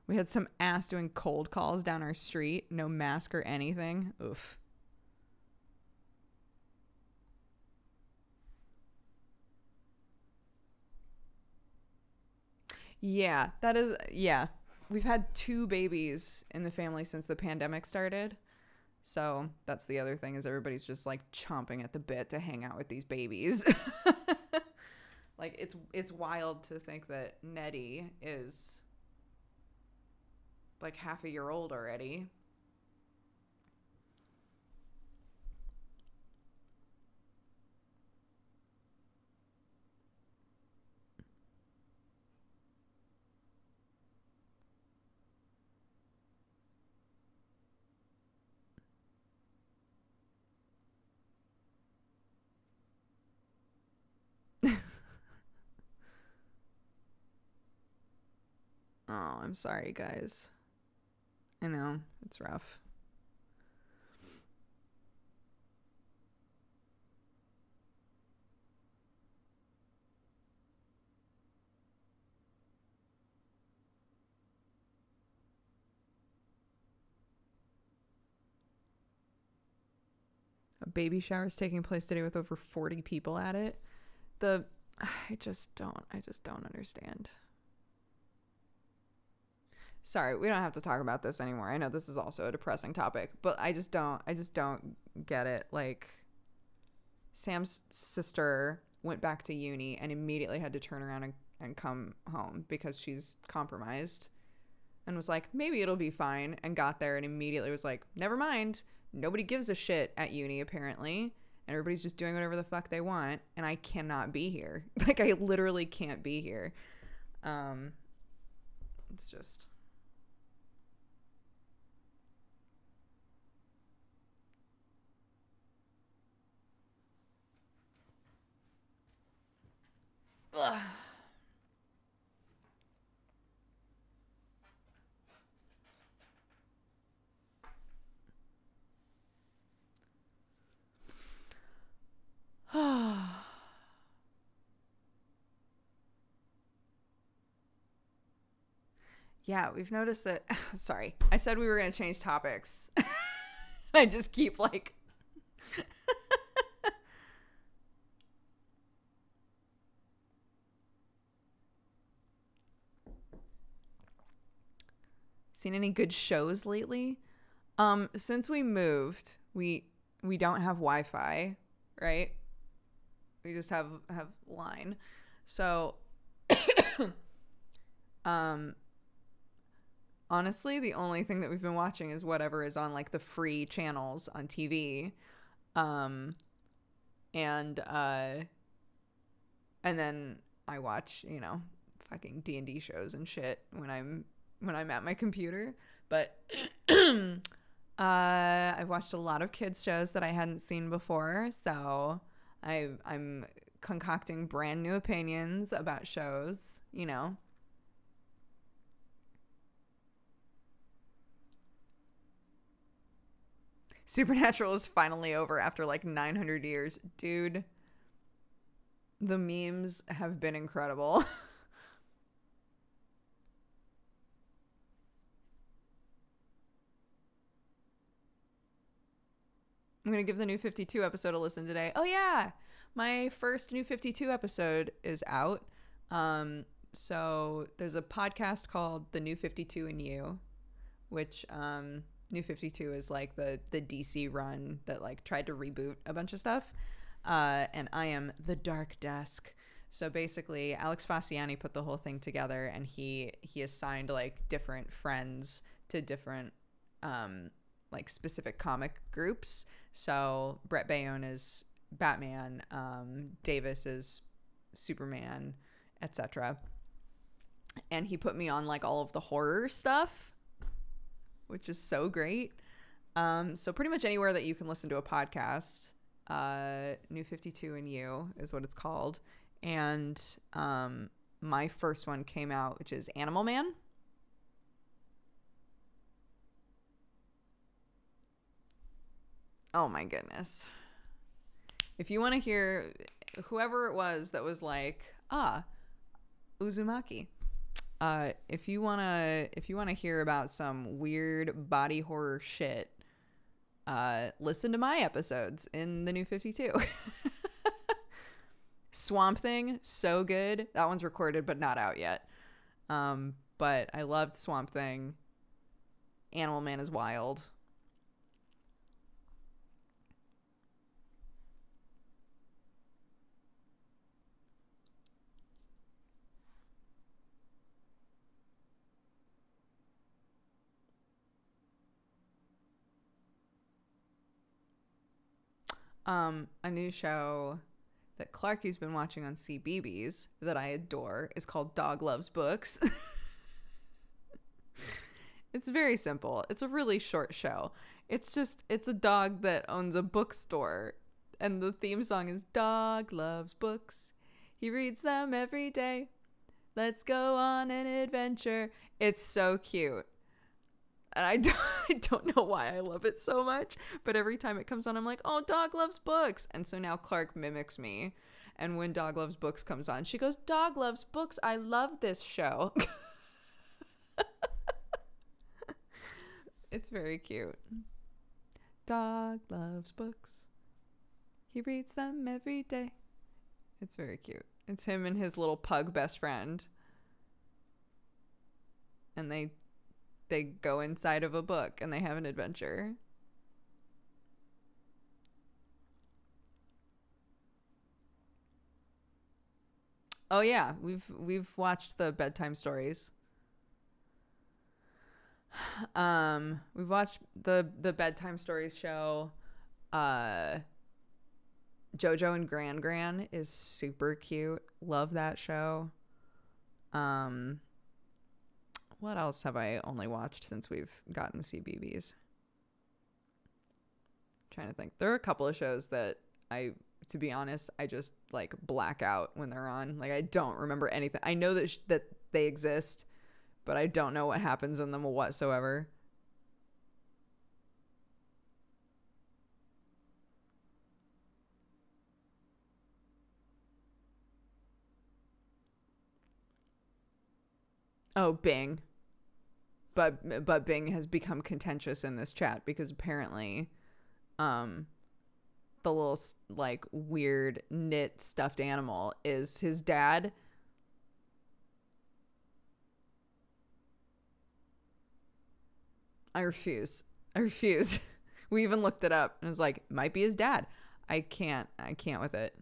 We had some ass doing cold calls down our street. No mask or anything. Oof. Yeah, that is, yeah. We've had 2 babies in the family since the pandemic started. So that's the other thing, is everybody's just like chomping at the bit to hang out with these babies. Like it's wild to think that Nettie is like half a year old already. Oh, I'm sorry, guys. I know, it's rough. A baby shower is taking place today with over 40 people at it. I just don't understand. Sorry, we don't have to talk about this anymore. I know this is also a depressing topic, but I just don't get it. Like, Sam's sister went back to uni and immediately had to turn around and come home because she's compromised, and was like, maybe it'll be fine, and got there and immediately was like, never mind. Nobody gives a shit at uni, apparently, and everybody's just doing whatever the fuck they want, and I cannot be here. Like, I literally can't be here. It's just... Ugh. Yeah, we've noticed that. Sorry, I said we were going to change topics. I just keep like. Seen any good shows lately? Since we moved, we don't have Wi-Fi, right? We just have line. So honestly, the only thing that we've been watching is whatever is on like the free channels on TV. And then I watch, fucking D&D shows and shit when I'm at my computer. But I've watched a lot of kids shows that I hadn't seen before, so I'm concocting brand new opinions about shows, Supernatural is finally over after like 900 years. Dude, the memes have been incredible. I'm going to give the New 52 episode a listen today. Oh, yeah. My first New 52 episode is out. So there's a podcast called The New 52 and You, which New 52 is like the DC run that like tried to reboot a bunch of stuff. And I am the Dark Desk. So basically, Alex Fasciani put the whole thing together, and he assigned like different friends to different like specific comic groups. So Brett Bayonne is Batman, Davis is Superman, etc. And he put me on like all of the horror stuff, which is so great. So pretty much anywhere that you can listen to a podcast, New 52 and You is what it's called. And my first one came out, which is Animal Man. Oh my goodness. If you want to hear whoever it was that was like, Uzumaki. If you want to hear about some weird body horror shit, listen to my episodes in the New 52. Swamp Thing, so good. That one's recorded but not out yet. But I loved Swamp Thing. Animal Man is wild. A new show that Clarky's been watching on CBeebies that I adore is called Dog Loves Books. It's very simple. It's a really short show. It's a dog that owns a bookstore, and the theme song is Dog Loves Books. He reads them every day. Let's go on an adventure. It's so cute. And I don't know why I love it so much, but every time it comes on, I'm like, oh, Dog Loves Books. And so now Clark mimics me. And when Dog Loves Books comes on, she goes, Dog Loves Books. I love this show. It's very cute. Dog loves books. He reads them every day. It's very cute. It's him and his little pug best friend. And they go inside of a book and they have an adventure. Oh yeah, we've watched the bedtime stories. We've watched the bedtime stories show. Jojo and Gran Gran is super cute. Love that show. What else have I only watched since we've gotten CBeebies? Trying to think. There are a couple of shows that to be honest, I just like black out when they're on. Like I don't remember anything. I know that they exist, but I don't know what happens in them whatsoever. Oh, Bing. But Bing has become contentious in this chat because apparently the little like weird knit stuffed animal is his dad. I refuse. We even looked it up and it was like, might be his dad. I can't with it.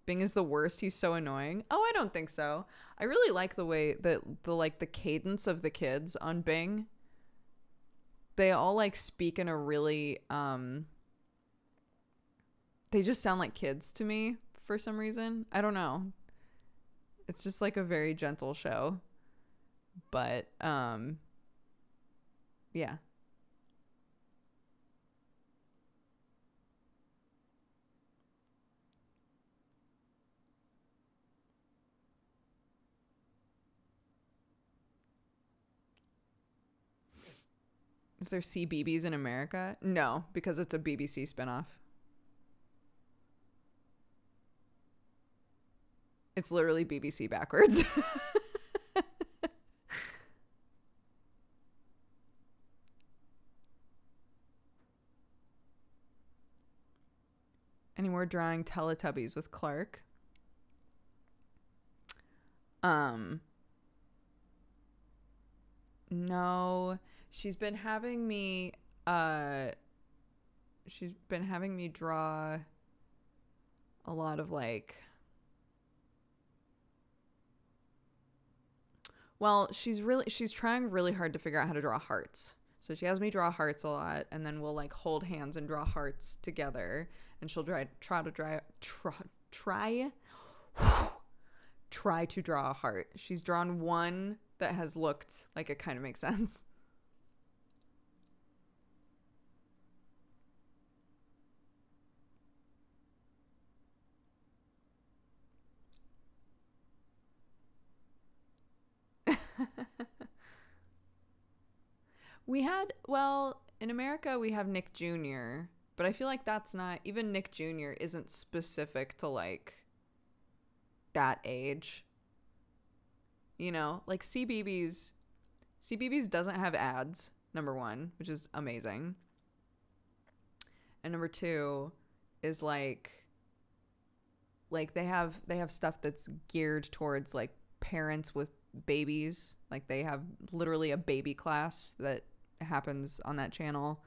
Bing is the worst. He's so annoying. Oh, I don't think so. I really like the way that the cadence of the kids on Bing. They all like speak in a really they just sound like kids to me for some reason. I don't know. It's just like a very gentle show. But yeah. Is there CBeebies in America? No, because it's a BBC spinoff. It's literally BBC backwards. Any more drawing Teletubbies with Clark? No. She's been having me draw a lot of like, well, she's trying really hard to figure out how to draw hearts. So she has me draw hearts a lot, and then we'll like hold hands and draw hearts together, and she'll try to draw a heart. She's drawn one that has looked like it kind of makes sense. In America we have Nick Jr., but I feel like that's not, even Nick Jr. isn't specific to like that age. You know, like CBeebies doesn't have ads, number one, which is amazing. And number two is like they have stuff that's geared towards like parents with babies. Like they have literally a baby class that happens on that channel.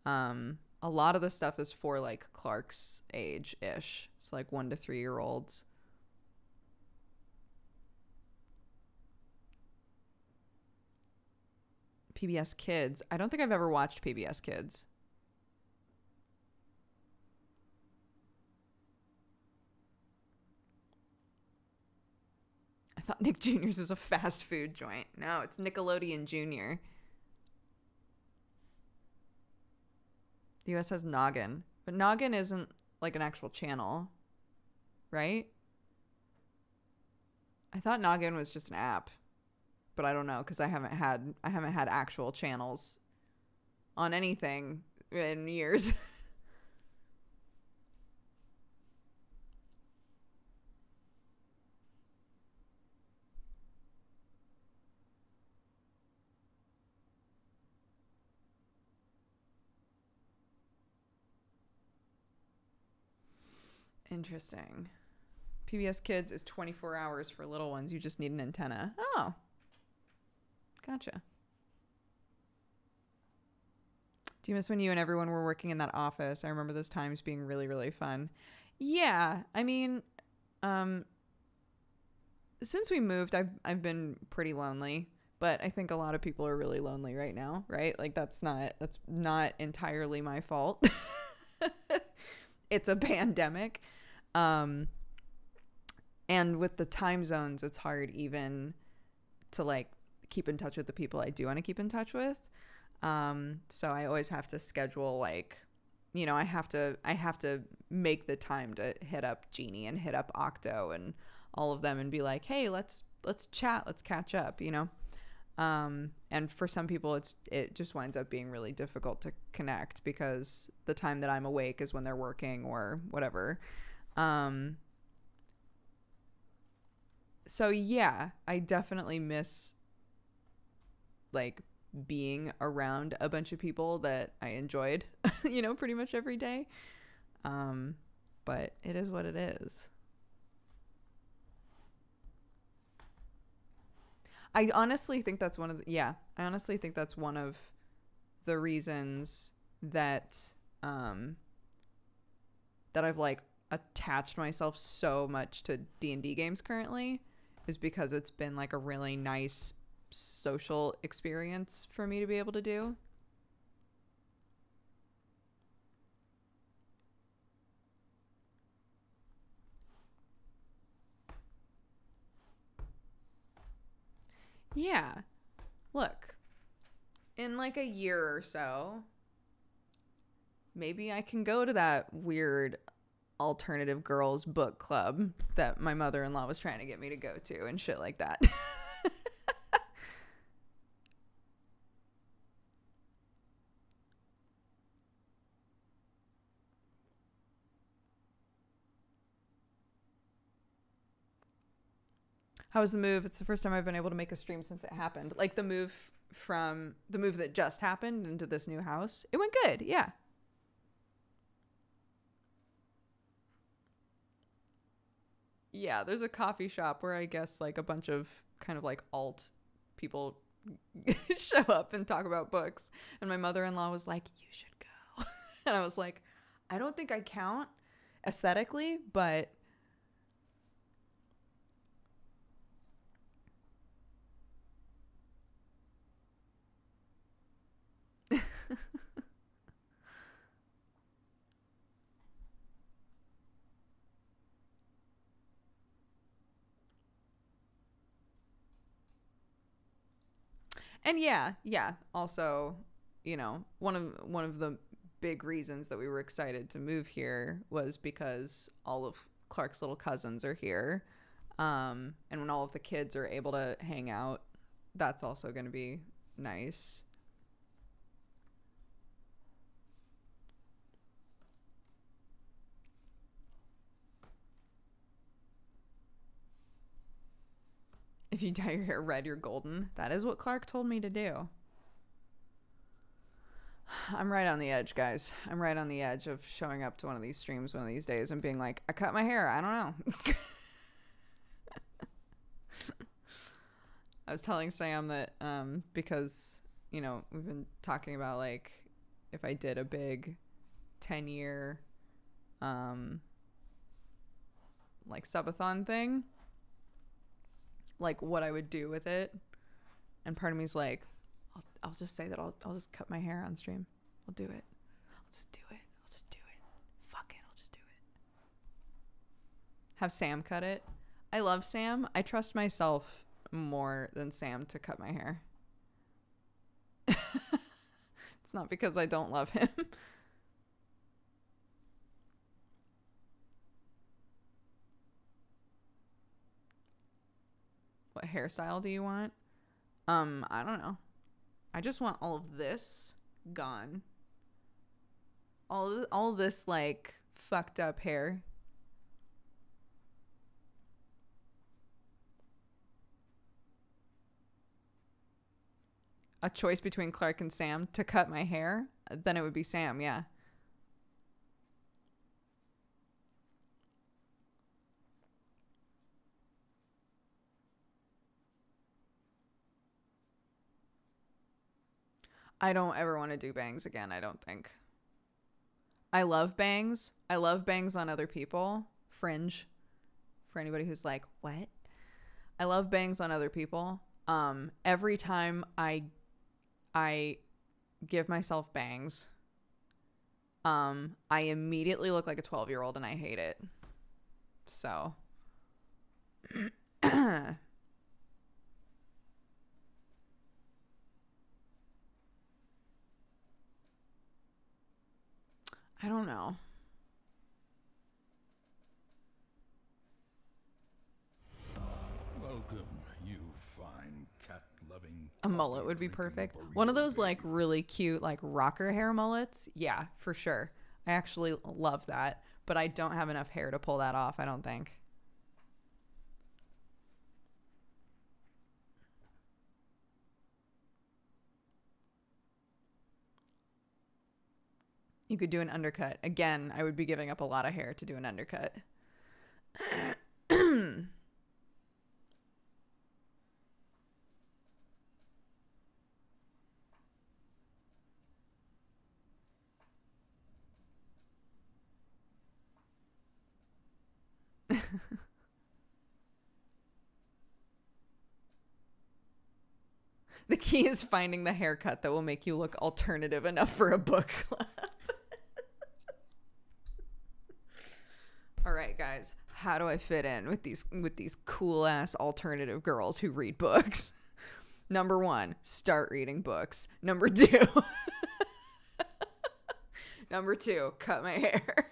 A lot of the stuff is for like Clark's age-ish. It's like 1 to 3 year olds. PBS Kids. I don't think I've ever watched PBS Kids. I thought Nick Jr.'s is a fast food joint. No, it's Nickelodeon Jr. The US has Noggin. But Noggin isn't like an actual channel, right? I thought Noggin was just an app. But I don't know, because I haven't had actual channels on anything in years. Interesting. PBS Kids is 24 hours for little ones. You just need an antenna. Oh. Gotcha. Do you miss when you and everyone were working in that office? I remember those times being really, really fun. Yeah. I mean, since we moved, I've been pretty lonely, but I think a lot of people are really lonely right now, right? Like that's not entirely my fault. It's a pandemic. And with the time zones, it's hard even to like keep in touch with the people I do want to keep in touch with. So I always have to schedule like, you know, I have to make the time to hit up Jeannie and hit up Octo and all of them and be like, hey, let's chat, let's catch up, you know? And for some people it just winds up being really difficult to connect because the time that I'm awake is when they're working or whatever. So yeah, I definitely miss like being around a bunch of people that I enjoyed, you know, pretty much every day. But it is what it is. I honestly think that's one of the reasons that that I've like attached myself so much to D&D games currently is because it's been like a really nice social experience for me to be able to do. Yeah. Look, in like a year or so, maybe I can go to that weird alternative girls book club that my mother-in-law was trying to get me to go to and shit like that. How was the move? It's the first time I've been able to make a stream since it happened. Like the move that just happened into this new house. It went good. Yeah. Yeah, there's a coffee shop where I guess like a bunch of kind of like alt people show up and talk about books. And my mother-in-law was like, "You should go." And I was like, "I don't think I count aesthetically, but and yeah. Also, you know, one of the big reasons that we were excited to move here was because all of Clark's little cousins are here. And when all of the kids are able to hang out, that's also going to be nice. If you dye your hair red, you're golden. That is what Clark told me to do. I'm right on the edge, guys. I'm right on the edge of showing up to one of these streams one of these days and being like, I cut my hair. I don't know. I was telling Sam that because, you know, we've been talking about like if I did a big 10-year like subathon thing, like what I would do with it. And part of me's like, I'll just say that I'll just cut my hair on stream. I'll do it. I'll just do it. I'll just do it. Fuck it. I'll just do it. Have Sam cut it. I love Sam. I trust myself more than Sam to cut my hair. It's not because I don't love him. What hairstyle do you want? I don't know. I just want all of this gone. All this like fucked up hair. A choice between Clark and Sam to cut my hair, then it would be Sam, yeah. I don't ever want to do bangs again, I don't think. I love bangs. I love bangs on other people. Fringe. For anybody who's like, what? I love bangs on other people. Every time I give myself bangs, I immediately look like a 12-year-old and I hate it. So I don't know. Welcome, you fine cat-loving. A mullet would be perfect. One of those like really cute like rocker hair mullets. Yeah, for sure. I actually love that, but I don't have enough hair to pull that off, I don't think. You could do an undercut. Again, I would be giving up a lot of hair to do an undercut. The key is finding the haircut that will make you look alternative enough for a book club. All right, guys, how do I fit in with these cool ass alternative girls who read books? Number 1, start reading books. Number 2, Number 2, cut my hair.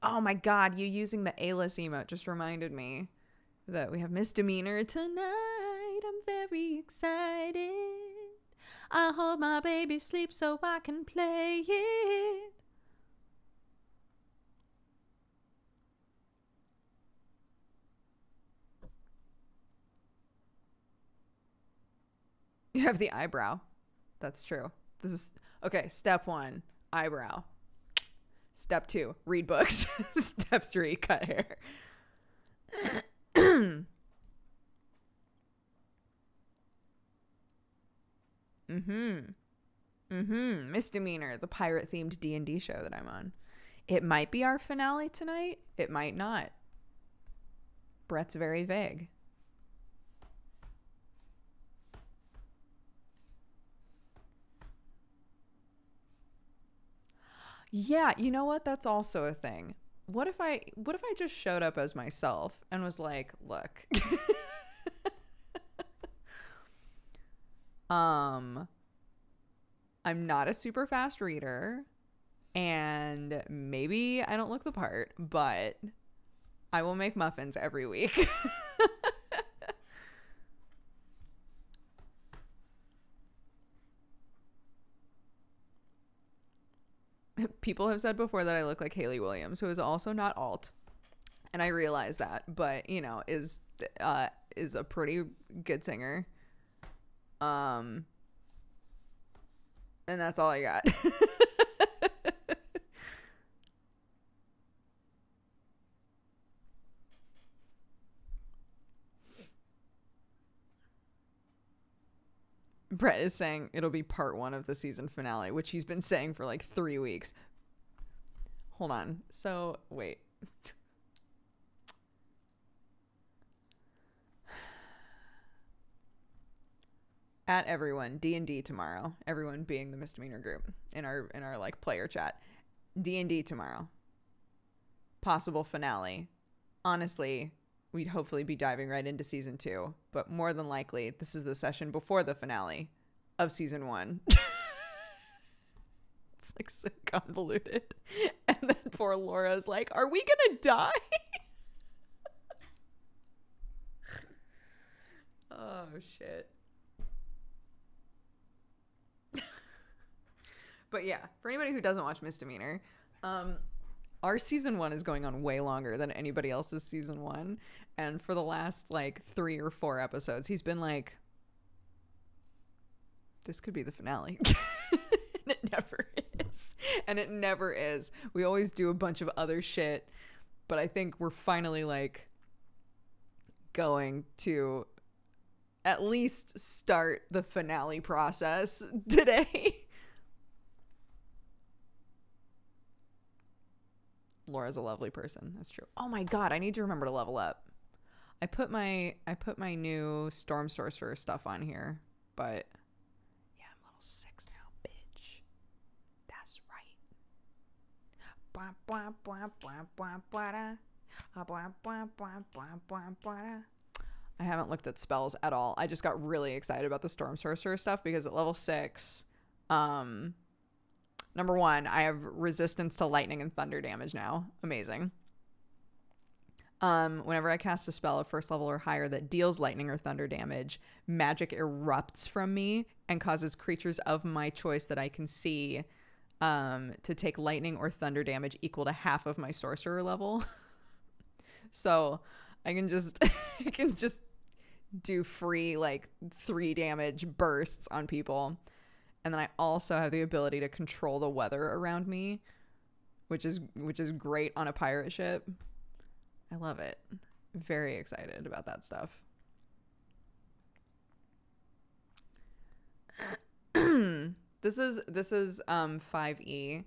Oh my god, you using the A-list emote just reminded me that we have misdemeanor tonight. I'm very excited. I hope my baby sleeps so I can play it. You have the eyebrow. That's true. This is okay. Step 1, eyebrow. Step 2, read books. Step 3, cut hair. Misdemeanor, the pirate-themed D&D show that I'm on. It might be our finale tonight. It might not. Brett's very vague. Yeah, you know what? That's also a thing. What if I just showed up as myself and was like, look. I'm not a super fast reader and maybe I don't look the part, but I will make muffins every week. People have said before that I look like Haley Williams, who is also not alt, and I realize that, but you know, is a pretty good singer. And that's all I got. Brett is saying it'll be part 1 of the season finale, which he's been saying for like 3 weeks. hold on. So, wait. At everyone, D&D tomorrow. Everyone being the misdemeanor group in our like player chat. D&D tomorrow. Possible finale. Honestly, we'd hopefully be diving right into season 2, but more than likely this is the session before the finale of season 1. It's like so convoluted. And then poor Laura's like, are we gonna die? Oh shit. But yeah, for anybody who doesn't watch Misdemeanor, our season 1 is going on way longer than anybody else's season 1. And for the last like 3 or 4 episodes, he's been like, this could be the finale. And it never is. And it never is. We always do a bunch of other shit. But I think we're finally like going to at least start the finale process today. Laura's a lovely person. That's true. Oh my god, I need to remember to level up. I put my new Storm Sorcerer stuff on here, but yeah, I'm level 6 now, bitch. That's right. I haven't looked at spells at all. I just got really excited about the Storm Sorcerer stuff because at level 6, number 1, I have resistance to lightning and thunder damage now. Amazing. Whenever I cast a spell of first level or higher that deals lightning or thunder damage, magic erupts from me and causes creatures of my choice that I can see to take lightning or thunder damage equal to half of my sorcerer level. So I can just do free like 3 damage bursts on people. And then I also have the ability to control the weather around me, which is great on a pirate ship. I love it. Very excited about that stuff. This is 5e,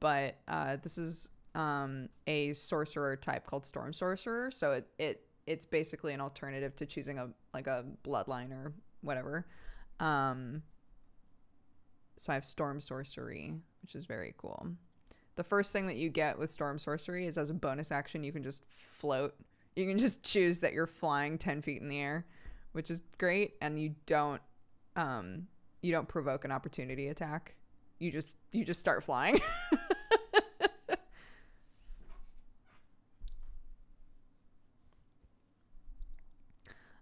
but this is a sorcerer type called Storm Sorcerer. So it's basically an alternative to choosing a bloodline or whatever. So I have Storm Sorcery, which is very cool. The first thing that you get with Storm Sorcery is as a bonus action, you can just float. You can just choose that you're flying 10 feet in the air, which is great. And you don't provoke an opportunity attack. You just start flying.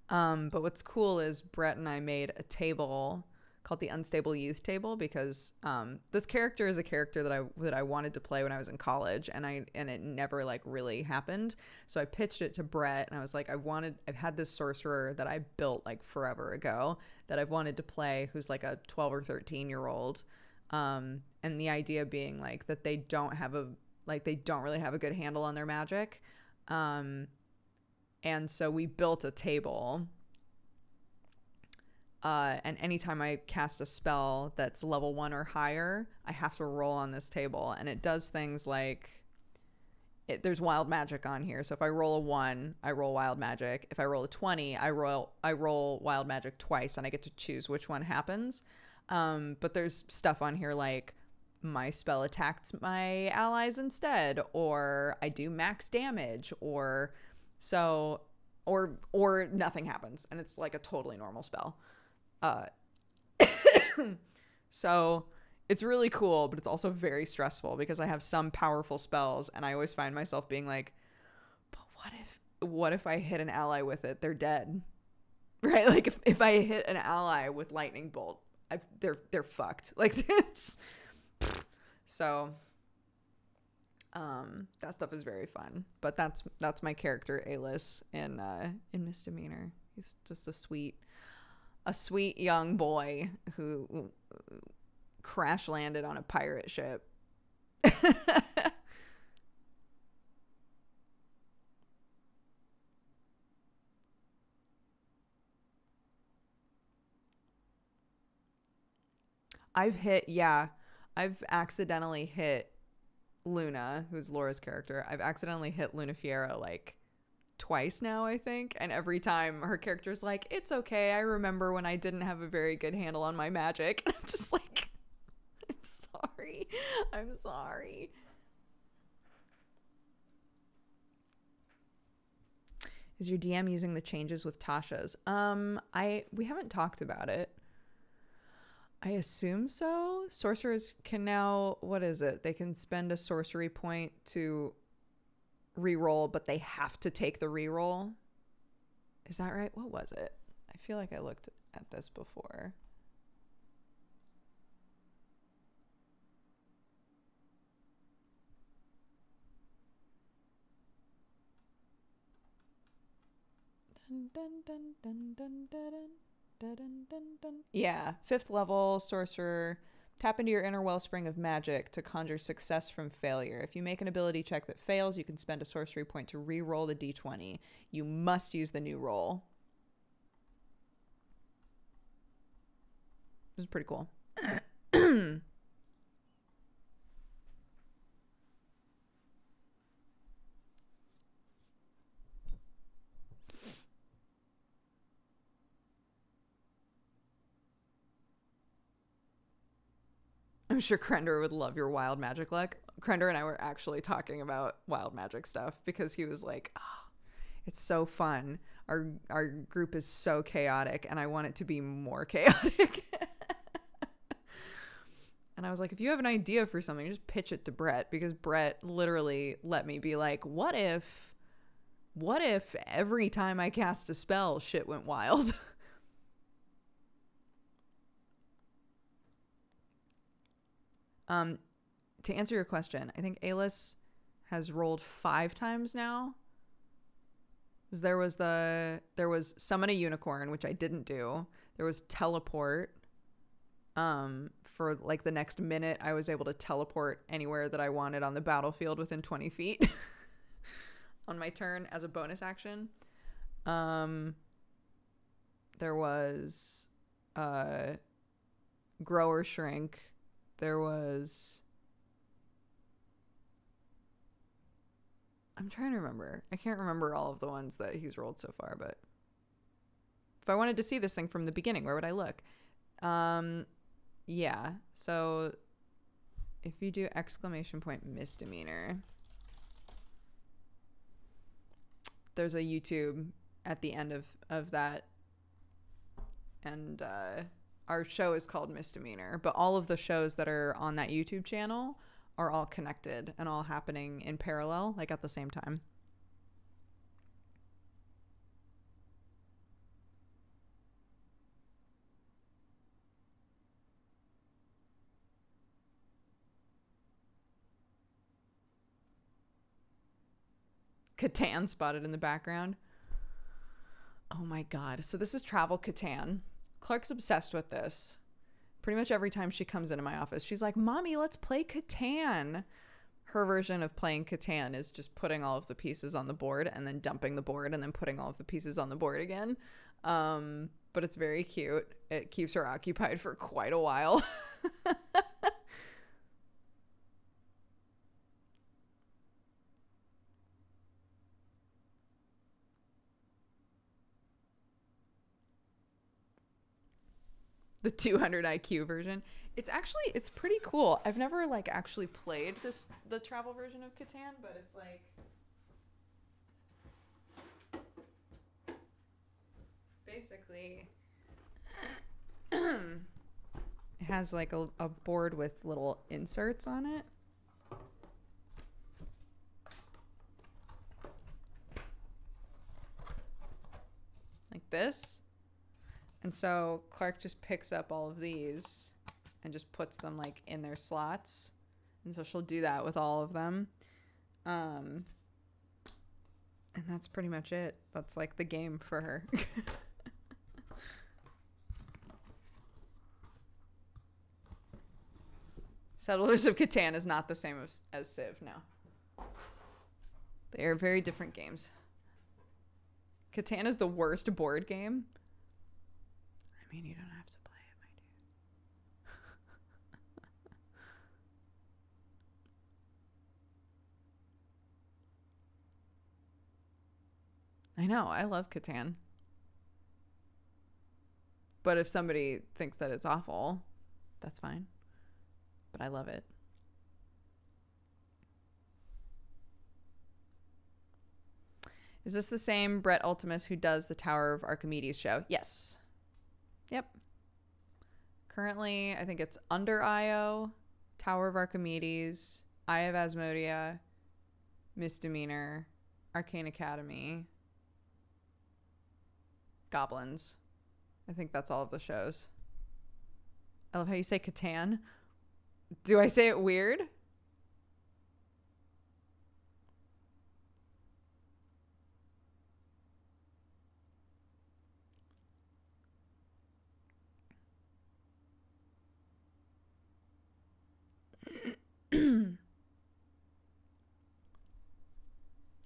But what's cool is Brett and I made a table called the Unstable Youth Table because this character is a character that I wanted to play when I was in college, and it never like really happened. So I pitched it to Brett, and I was like, I've had this sorcerer that I built like forever ago that I've wanted to play, who's like a 12 or 13-year-old, and the idea being like that they don't really have a good handle on their magic, and so we built a table. And anytime I cast a spell that's level 1 or higher, I have to roll on this table. And it does things like, there's wild magic on here. So if I roll a 1, I roll wild magic. If I roll a 20, I roll wild magic twice, and I get to choose which one happens. But there's stuff on here like, my spell attacks my allies instead, or I do max damage, or nothing happens. And it's like a totally normal spell. So it's really cool, but it's also very stressful because I have some powerful spells, and I always find myself being like, but what if I hit an ally with it? They're dead, right? Like if I hit an ally with lightning bolt, they're fucked. Like it's so. That stuff is very fun, but that's my character Alis in Misdemeanor. He's just a sweet young boy who crash landed on a pirate ship. I've accidentally hit Luna, who's Laura's character. I've accidentally hit Luna Fiero like twice now, I think. And every time her character's like, it's okay. I remember when I didn't have a very good handle on my magic. And I'm just like, I'm sorry. I'm sorry. Is your DM using the changes with Tasha's? We haven't talked about it. I assume so. Sorcerers can now, what is it? They can spend a sorcery point to reroll, but they have to take the reroll. Is that right? What was it? I feel like I looked at this before. Yeah, 5th level sorcerer. Tap into your inner wellspring of magic to conjure success from failure. If you make an ability check that fails, you can spend a sorcery point to re-roll the d20. You must use the new roll. This is pretty cool. I'm sure Krender would love your wild magic luck. Krender and I were actually talking about wild magic stuff because he was like, oh, it's so fun. Our group is so chaotic and I want it to be more chaotic. And I was like, if you have an idea for something, just pitch it to Brett, because Brett literally let me be like, what if every time I cast a spell, shit went wild? To answer your question, I think Alis has rolled 5 times now. There was summon a unicorn, which I didn't do. There was teleport. For like the next minute, I was able to teleport anywhere that I wanted on the battlefield within 20 feet on my turn as a bonus action. There was grow or shrink. There was... I'm trying to remember. I can't remember all of the ones that he's rolled so far, but if I wanted to see this thing from the beginning, where would I look? Yeah, so if you do exclamation point misdemeanor, there's a YouTube at the end of that, and our show is called Misdemeanor, but all of the shows that are on that YouTube channel are all connected and all happening in parallel, like at the same time. Catan spotted in the background. Oh my god. So this is Travel Catan. Clark's obsessed with this. Pretty much every time she comes into my office, she's like, Mommy, let's play Catan. Her version of playing Catan is just putting all of the pieces on the board and then dumping the board and then putting all of the pieces on the board again. But it's very cute. It keeps her occupied for quite a while. The 200 IQ version. It's pretty cool. I've never like actually played the travel version of Catan, but it's like basically it has like a board with little inserts on it. Like this. And so Clark just picks up all of these and just puts them like in their slots. And so she'll do that with all of them. And that's pretty much it. That's like the game for her. Settlers of Catan is not the same as Civ, no. They are very different games. Catan is the worst board game. I mean, you don't have to play it, my dude. I know. I love Catan. But if somebody thinks that it's awful, that's fine. But I love it. Is this the same Brett Ultimus who does the Tower of Archimedes show? Yes. Yep. Currently, I think it's Under Io, Tower of Archimedes, Eye of Asmodia, Misdemeanor, Arcane Academy, Goblins. I think that's all of the shows. I love how you say Catan. Do I say it weird?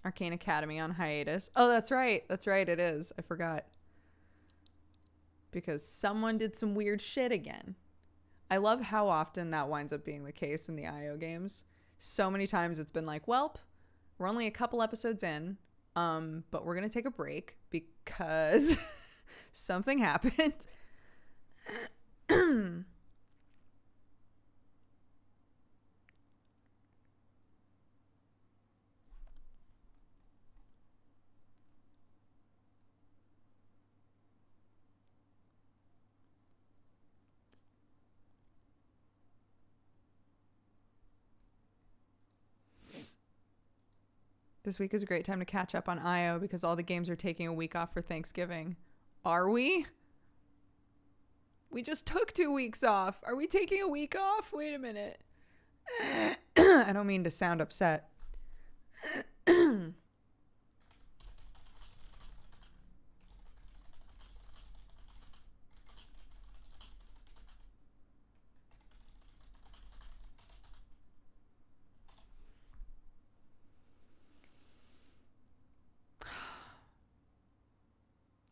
Arcane Academy on hiatus. Oh, that's right. That's right. It is. I forgot. Because someone did some weird shit again. I love how often that winds up being the case in the IO games. So many times it's been like, welp, we're only a couple episodes in, but we're going to take a break because something happened. This week is a great time to catch up on IO because all the games are taking a week off for Thanksgiving. Are we? We just took 2 weeks off. Are we taking a week off? Wait a minute. I don't mean to sound upset.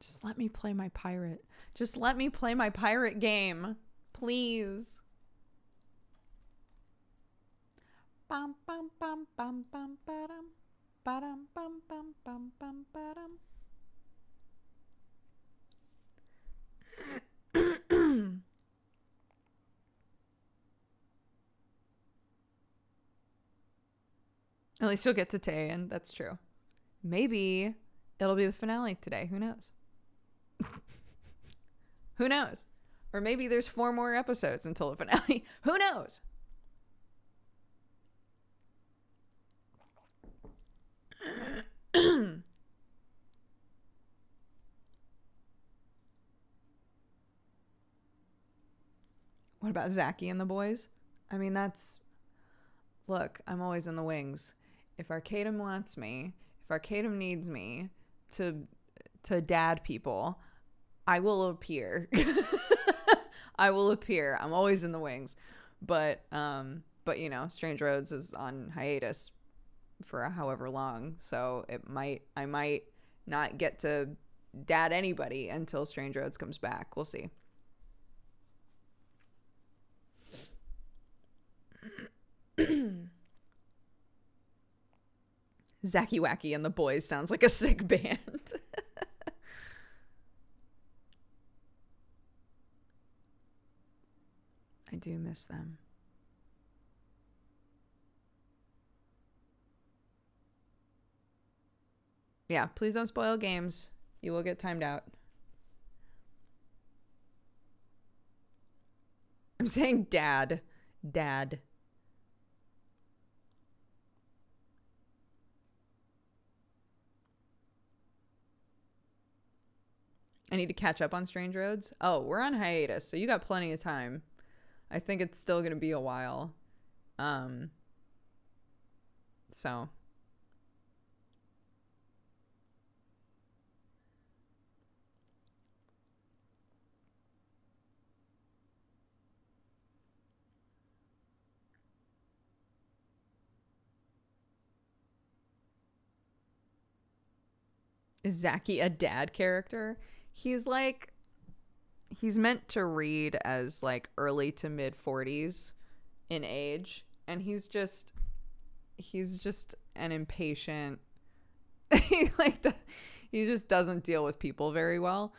Just let me play my pirate. Just let me play my pirate game. Please. Bum bum bum bum bum ba-dum. Ba-dum bum bum bum bum ba-dum. At least you'll get to Taein. That's true. Maybe it'll be the finale today. Who knows? Who knows? Or maybe there's 4 more episodes until the finale. Who knows? What about Zachy and the boys? I mean, that's... Look, I'm always in the wings. If Arcadum wants me, if Arcadum needs me to dad people, I will appear. I will appear. I'm always in the wings. But you know, Strange Roads is on hiatus for however long, so I might not get to dad anybody until Strange Roads comes back. We'll see. Zacky Wacky and the Boys sounds like a sick band. I do miss them. Yeah, please don't spoil games. You will get timed out. I'm saying dad. Dad. I need to catch up on Strange Roads. Oh, we're on hiatus, so you got plenty of time. I think it's still going to be a while. So. Is Zachy a dad character? He's meant to read as like early to mid 40s in age, and he's just an impatient He just doesn't deal with people very well.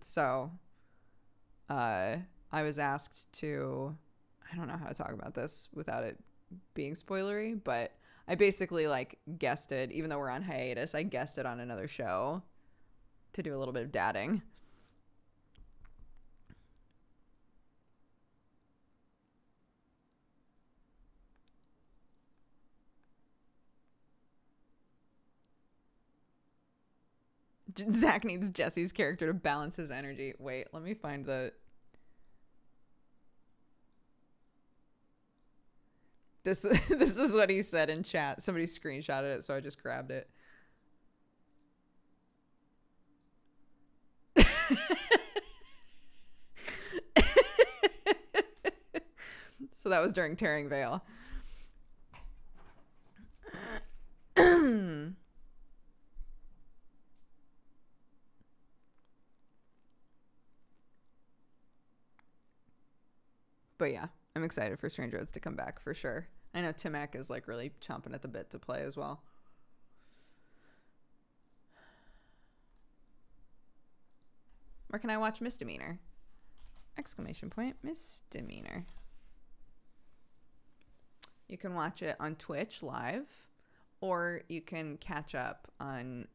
So I was asked to, I don't know how to talk about this without it being spoilery, but I basically like guested, even though we're on hiatus, I guested on another show to do a little bit of dadding. Zach needs Jesse's character to balance his energy. Wait, let me find the... This is what he said in chat. Somebody screenshotted it, so I just grabbed it. So that was during Tearing Veil. But yeah, I'm excited for Strange Roads to come back for sure. I know Timac is like really chomping at the bit to play as well. Where can I watch Misdemeanor? Exclamation point, Misdemeanor. You can watch it on Twitch live, or you can catch up on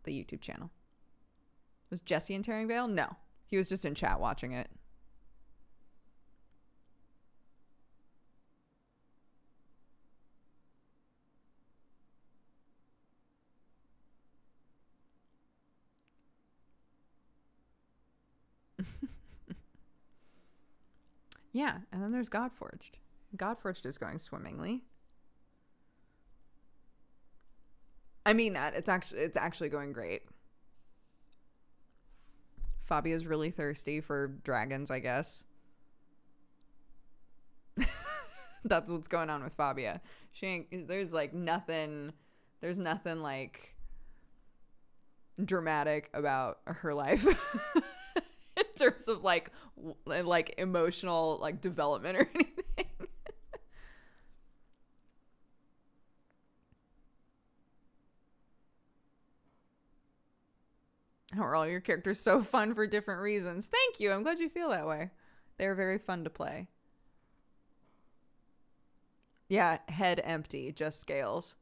the YouTube channel. Was Jesse in Tearing Veil? No. He was just in chat watching it. Yeah, and then there's Godforged. Godforged is going swimmingly. I mean that. It's actually going great. Fabia's really thirsty for dragons, I guess. That's what's going on with Fabia. She ain't, there's nothing like dramatic about her life. In terms of like emotional like development or anything. How are all your characters so fun for different reasons? Thank you. I'm glad you feel that way. They're very fun to play. Yeah, head empty, just scales.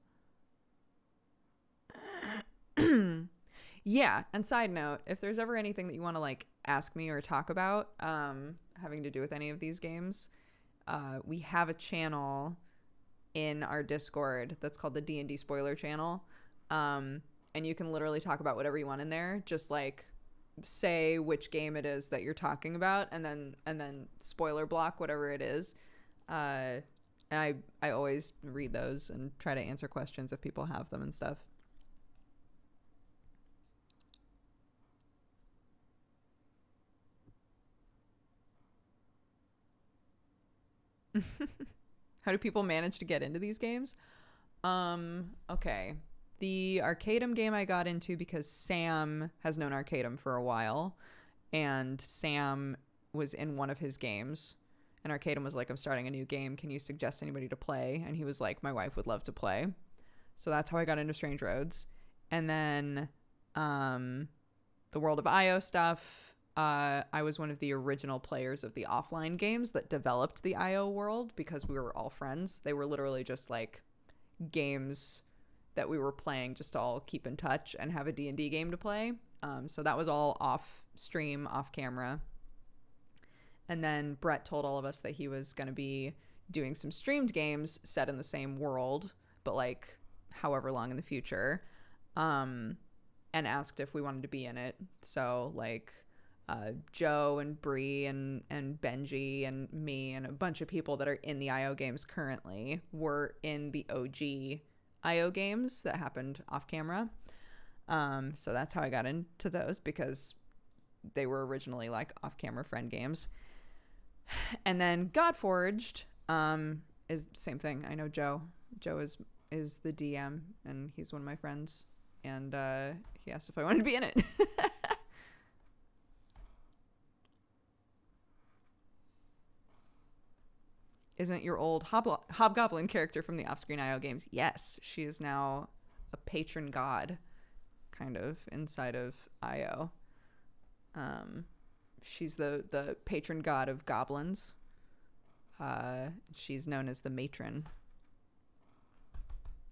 Yeah, and side note, if there's ever anything that you want to like ask me or talk about having to do with any of these games, we have a channel in our Discord that's called the D&D spoiler channel, and you can literally talk about whatever you want in there. Just like say which game it is that you're talking about, and then spoiler block whatever it is. And I always read those and try to answer questions if people have them and stuff. How do people manage to get into these games? Okay. The Arcadum game I got into because Sam has known Arcadum for a while, and Sam was in one of his games, and Arcadum was like, I'm starting a new game. Can you suggest anybody to play? And he was like, my wife would love to play. So that's how I got into Strange Roads. And then the World of Io stuff, I was one of the original players of the offline games that developed the IO world because we were all friends. They were literally just like games that we were playing just to all keep in touch and have a D&D game to play. So that was all off stream, off camera. And then Brett told all of us that he was going to be doing some streamed games set in the same world, but like however long in the future, and asked if we wanted to be in it. So like Joe and Bree and Benji and me and a bunch of people that are in the IO games currently were in the OG IO games that happened off camera. So that's how I got into those, because they were originally like off camera friend games. And then Godforged is the same thing. I know Joe. Joe is the DM, and he's one of my friends. And he asked if I wanted to be in it. Isn't your old Hobgoblin character from the off-screen IO games? Yes, she is now a patron god kind of inside of Io. She's the patron god of goblins. She's known as the matron.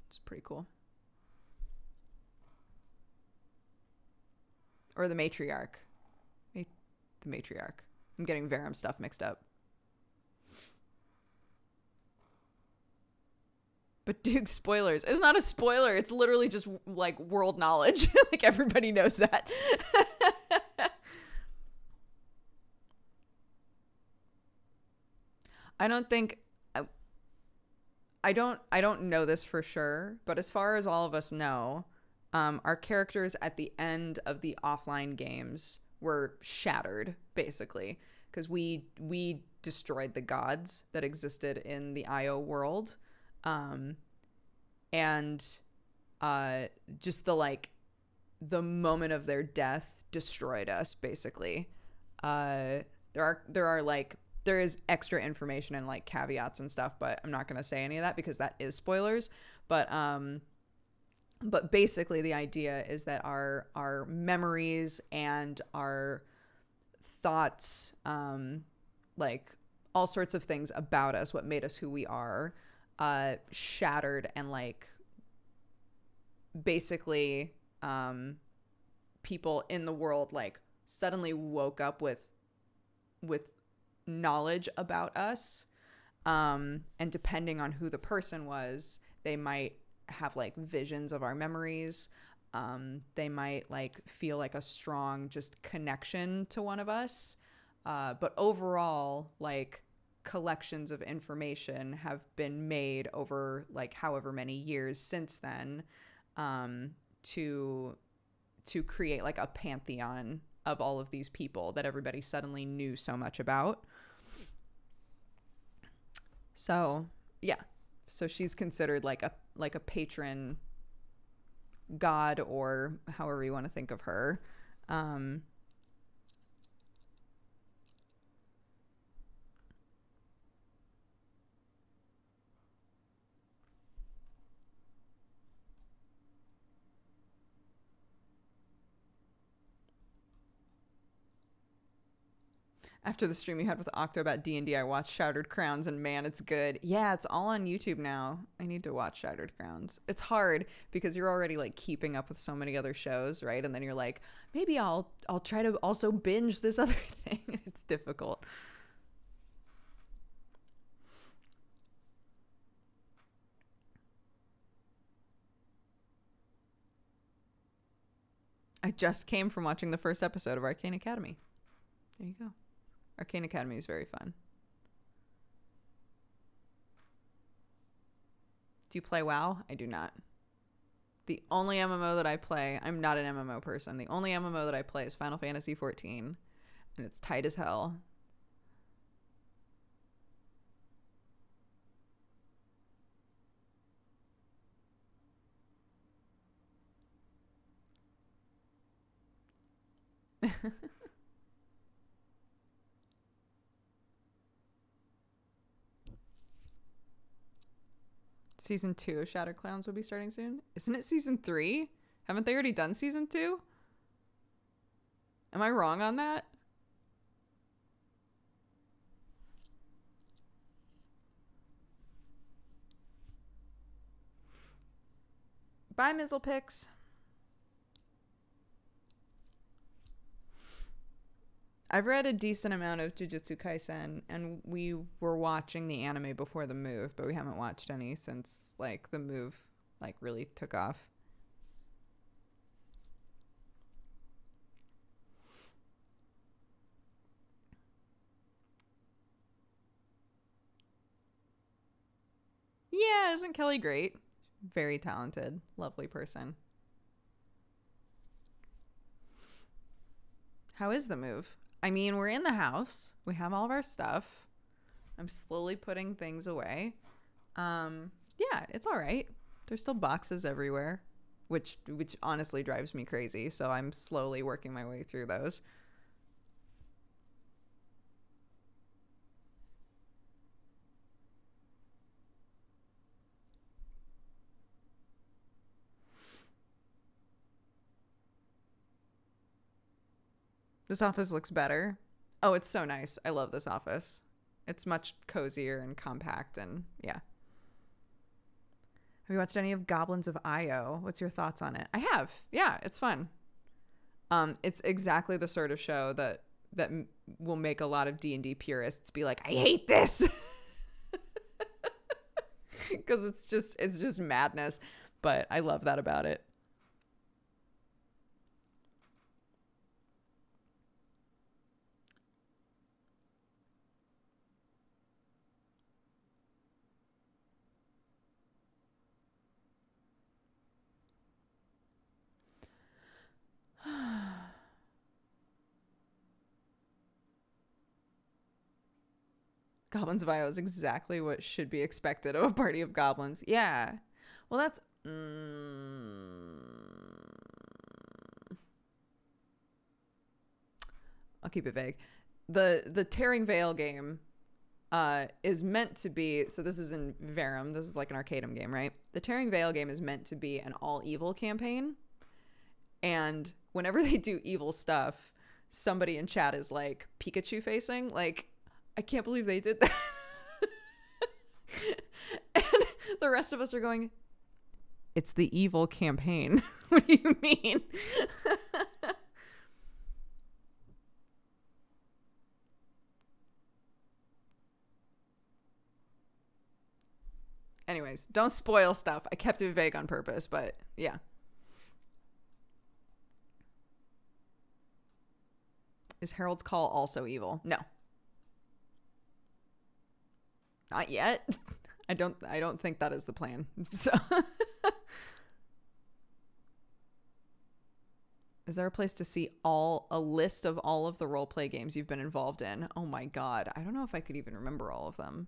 It's pretty cool. Or the matriarch. The matriarch. I'm getting Verum stuff mixed up. But Duke, spoilers. It's not a spoiler. It's literally just like world knowledge. Like everybody knows that. I don't think I don't know this for sure, but as far as all of us know, our characters at the end of the offline games were shattered, basically, because we destroyed the gods that existed in the Io world, and just the moment of their death destroyed us, basically. There is extra information and like caveats and stuff, but I'm not going to say any of that because that is spoilers. But basically the idea is that our memories and our thoughts, like all sorts of things about us, what made us who we are, shattered, and like basically people in the world like suddenly woke up with knowledge about us, and depending on who the person was, they might have like visions of our memories, they might like feel like a strong just connection to one of us, but overall like collections of information have been made over like however many years since then, to create like a pantheon of all of these people that everybody suddenly knew so much about. So yeah, so she's considered like a patron god, or however you want to think of her. After the stream you had with Octo about D&D, I watched Shattered Crowns, and man, it's good. Yeah, it's all on YouTube now. I need to watch Shattered Crowns. It's hard because you're already like keeping up with so many other shows, right? And then you're like, maybe I'll try to also binge this other thing. It's difficult. I just came from watching the first episode of Arcane Academy. There you go. Arcane Academy is very fun. Do you play WoW? I do not. The only MMO that I play, I'm not an MMO person. The only MMO that I play is Final Fantasy XIV, and it's tight as hell. Season 2 of Shattered Clowns will be starting soon. Isn't it season 3? Haven't they already done season 2? Am I wrong on that? Bye, Mizzlepix. I've read a decent amount of Jujutsu Kaisen, and we were watching the anime before the move, but we haven't watched any since like the move like really took off. Yeah, isn't Kelly great? Very talented, lovely person. How is the move? I mean, we're in the house. We have all of our stuff. I'm slowly putting things away. Yeah, it's all right. There's still boxes everywhere, which honestly drives me crazy. So I'm slowly working my way through those. This office looks better. Oh, it's so nice. I love this office. It's much cozier and compact, and yeah. Have you watched any of Goblins of Io? What's your thoughts on it? I have. Yeah, it's fun. It's exactly the sort of show that will make a lot of D&D purists be like, I hate this. Because it's just madness, but I love that about it. Goblins of Io is exactly what should be expected of a party of goblins. Yeah. Well, that's... I'll keep it vague. The Tearing Veil game is meant to be... So this is in Verum. This is like an Arcadum game, right? The Tearing Veil game is meant to be an all-evil campaign. And whenever they do evil stuff, somebody in chat is like, Pikachu facing? Like... I can't believe they did that. And the rest of us are going, it's the evil campaign. What do you mean? Anyways, don't spoil stuff. I kept it vague on purpose, but yeah. Is Harold's Call also evil? No. Not yet. I don't think that is the plan. So is there a place to see a list of all of the roleplay games you've been involved in? Oh my god. I don't know if I could even remember all of them.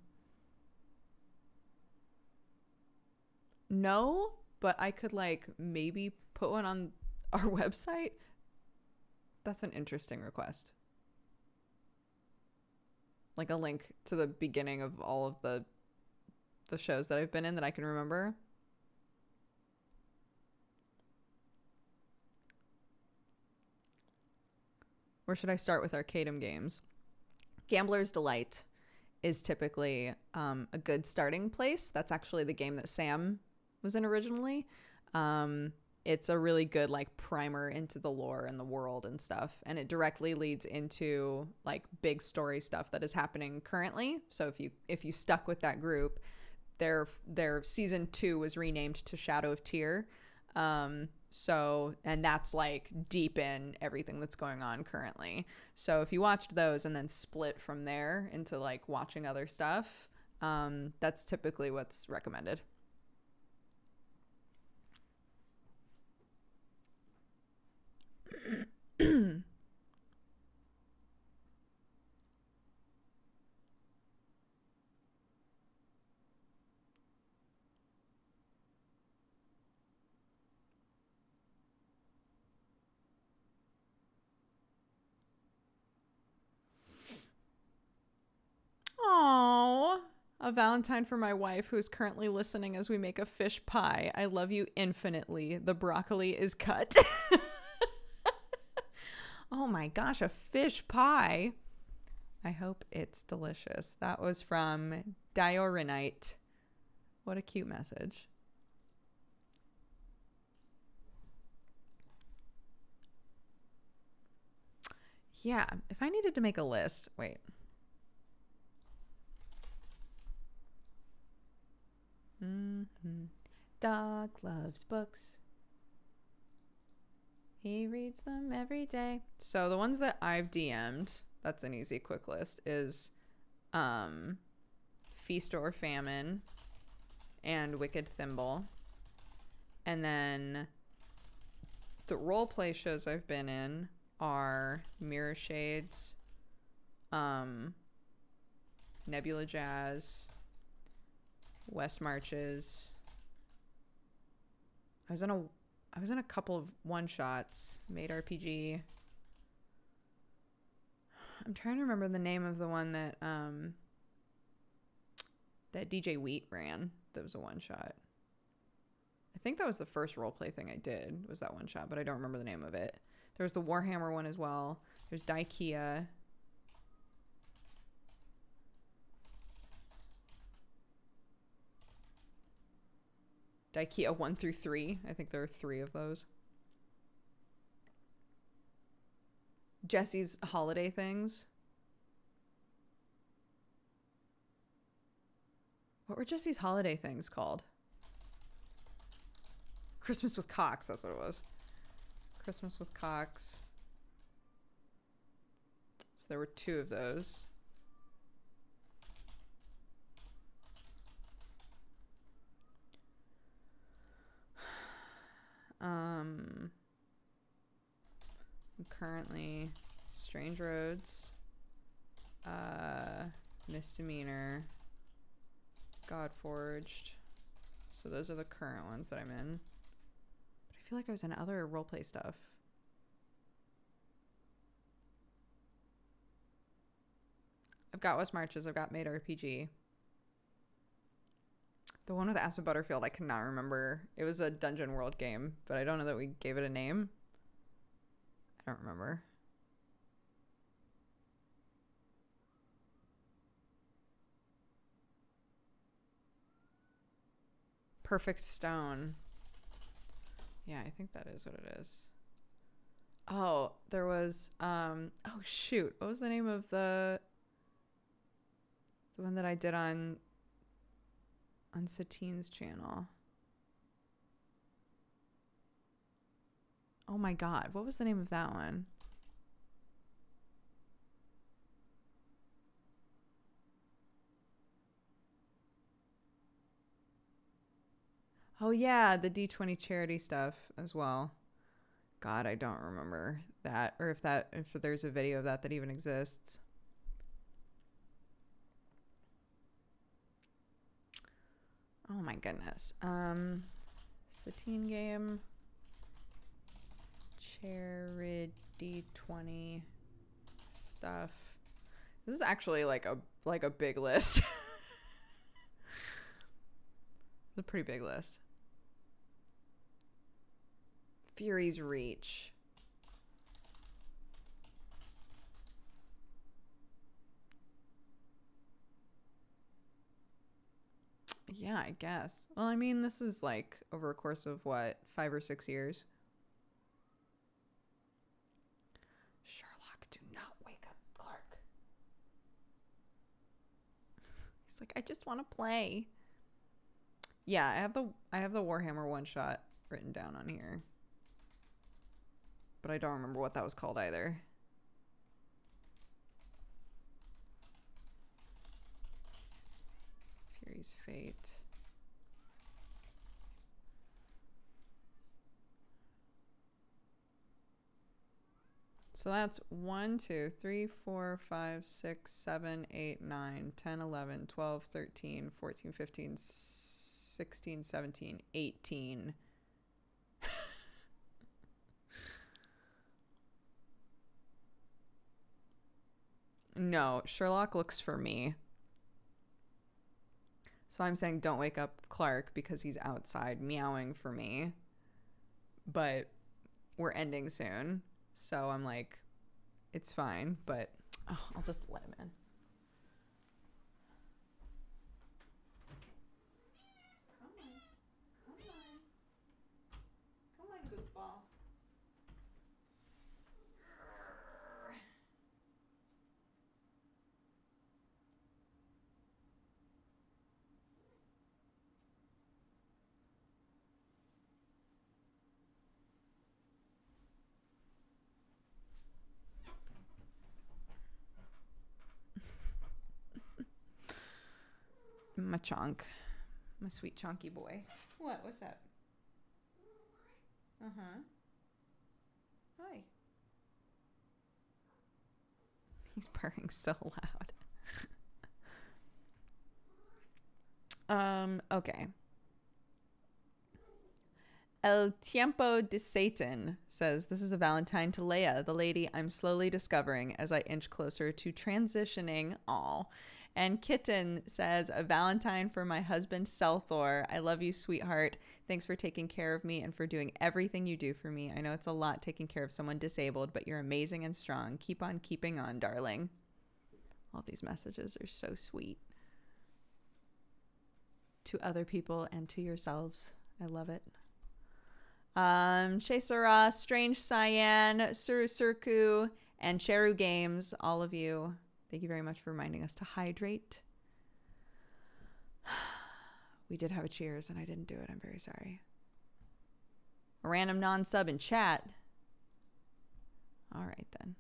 No, but I could like maybe put one on our website. That's an interesting request. Like a link to the beginning of all of the shows that I've been in that I can remember. Or should I start with Arcadum games? Gambler's Delight is typically a good starting place. That's actually the game that Sam was in originally. It's a really good like primer into the lore and the world and stuff, and it directly leads into like big story stuff that is happening currently. So if you stuck with that group, their season 2 was renamed to Shadow of Tyr. So, and that's like deep in everything that's going on currently. So if you watched those and then split from there into like watching other stuff, that's typically what's recommended. Aww. A Valentine for my wife, who is currently listening as we make a fish pie. I love you infinitely. The broccoli is cut. Oh my gosh, a fish pie. I hope it's delicious. That was from Diorinite. What a cute message. Yeah, if I needed to make a list, wait. Dog loves books. He reads them every day. So the ones that I've DM'd, that's an easy quick list, is Feast or Famine and Wicked Thimble. And then the roleplay shows I've been in are Mirror Shades, Nebula Jazz, West Marches. I was in a couple of one-shots. Made RPG. I'm trying to remember the name of the one that that DJ Wheat ran. That was a one-shot. I think that was the first roleplay thing I did, was that one-shot, but I don't remember the name of it. There was the Warhammer one as well. There's Dikea. Dikea 1 through 3. I think there are 3 of those. Jesse's holiday things. What were Jesse's holiday things called? Christmas with Cox, that's what it was. Christmas with Cox. So there were 2 of those. Currently Strange Roads, Misdemeanor, Godforged. So those are the current ones that I'm in. But I feel like I was in other roleplay stuff. I've got West Marches, I've got Made RPG. The one with Acid Butterfield, I cannot remember. It was a Dungeon World game, but I don't know that we gave it a name. I don't remember. Perfect Stone. Yeah, I think that is what it is. Oh, there was oh shoot. What was the name of the one that I did on Satine's channel? Oh my god, what was the name of that one? Oh yeah, the D20 charity stuff as well. God, I don't remember that, or if there's a video of that even exists. Oh my goodness. Satine game. Charity 20 stuff. This is actually like a big list. It's a pretty big list. Fury's Reach. Yeah, I guess. Well, I mean, this is like over a course of what, 5 or 6 years. Sherlock, do not wake up Clark. He's like, I just want to play. Yeah, I have the Warhammer one shot written down on here. But I don't remember what that was called either. Fury's Fate. So that's 1, 2, 3, 4, 5, 6, 7, 8, 9, 10, 11, 12, 13, 14, 15, 16, 17, 18. No, Sherlock looks for me. So I'm saying don't wake up Clark because he's outside meowing for me. But we're ending soon. So I'm like, it's fine, but I'll just let him in. Come on, goofball. My chonk. My sweet chonky boy. What? What's that? Uh-huh. Hi. He's purring so loud. Okay. El Tiempo de Satan says, this is a Valentine to Leia, the lady I'm slowly discovering as I inch closer to transitioning. Aw. And Kitten says, a Valentine for my husband, Selthor. I love you, sweetheart. Thanks for taking care of me and for doing everything you do for me. I know it's a lot taking care of someone disabled, but you're amazing and strong. Keep on keeping on, darling. All these messages are so sweet. To other people and to yourselves. I love it. Shesara, Strange Cyan, Surusurku, and Cheru Games, all of you. Thank you very much for reminding us to hydrate. We did have a cheers and I didn't do it. I'm very sorry. A random non-sub in chat. All right then.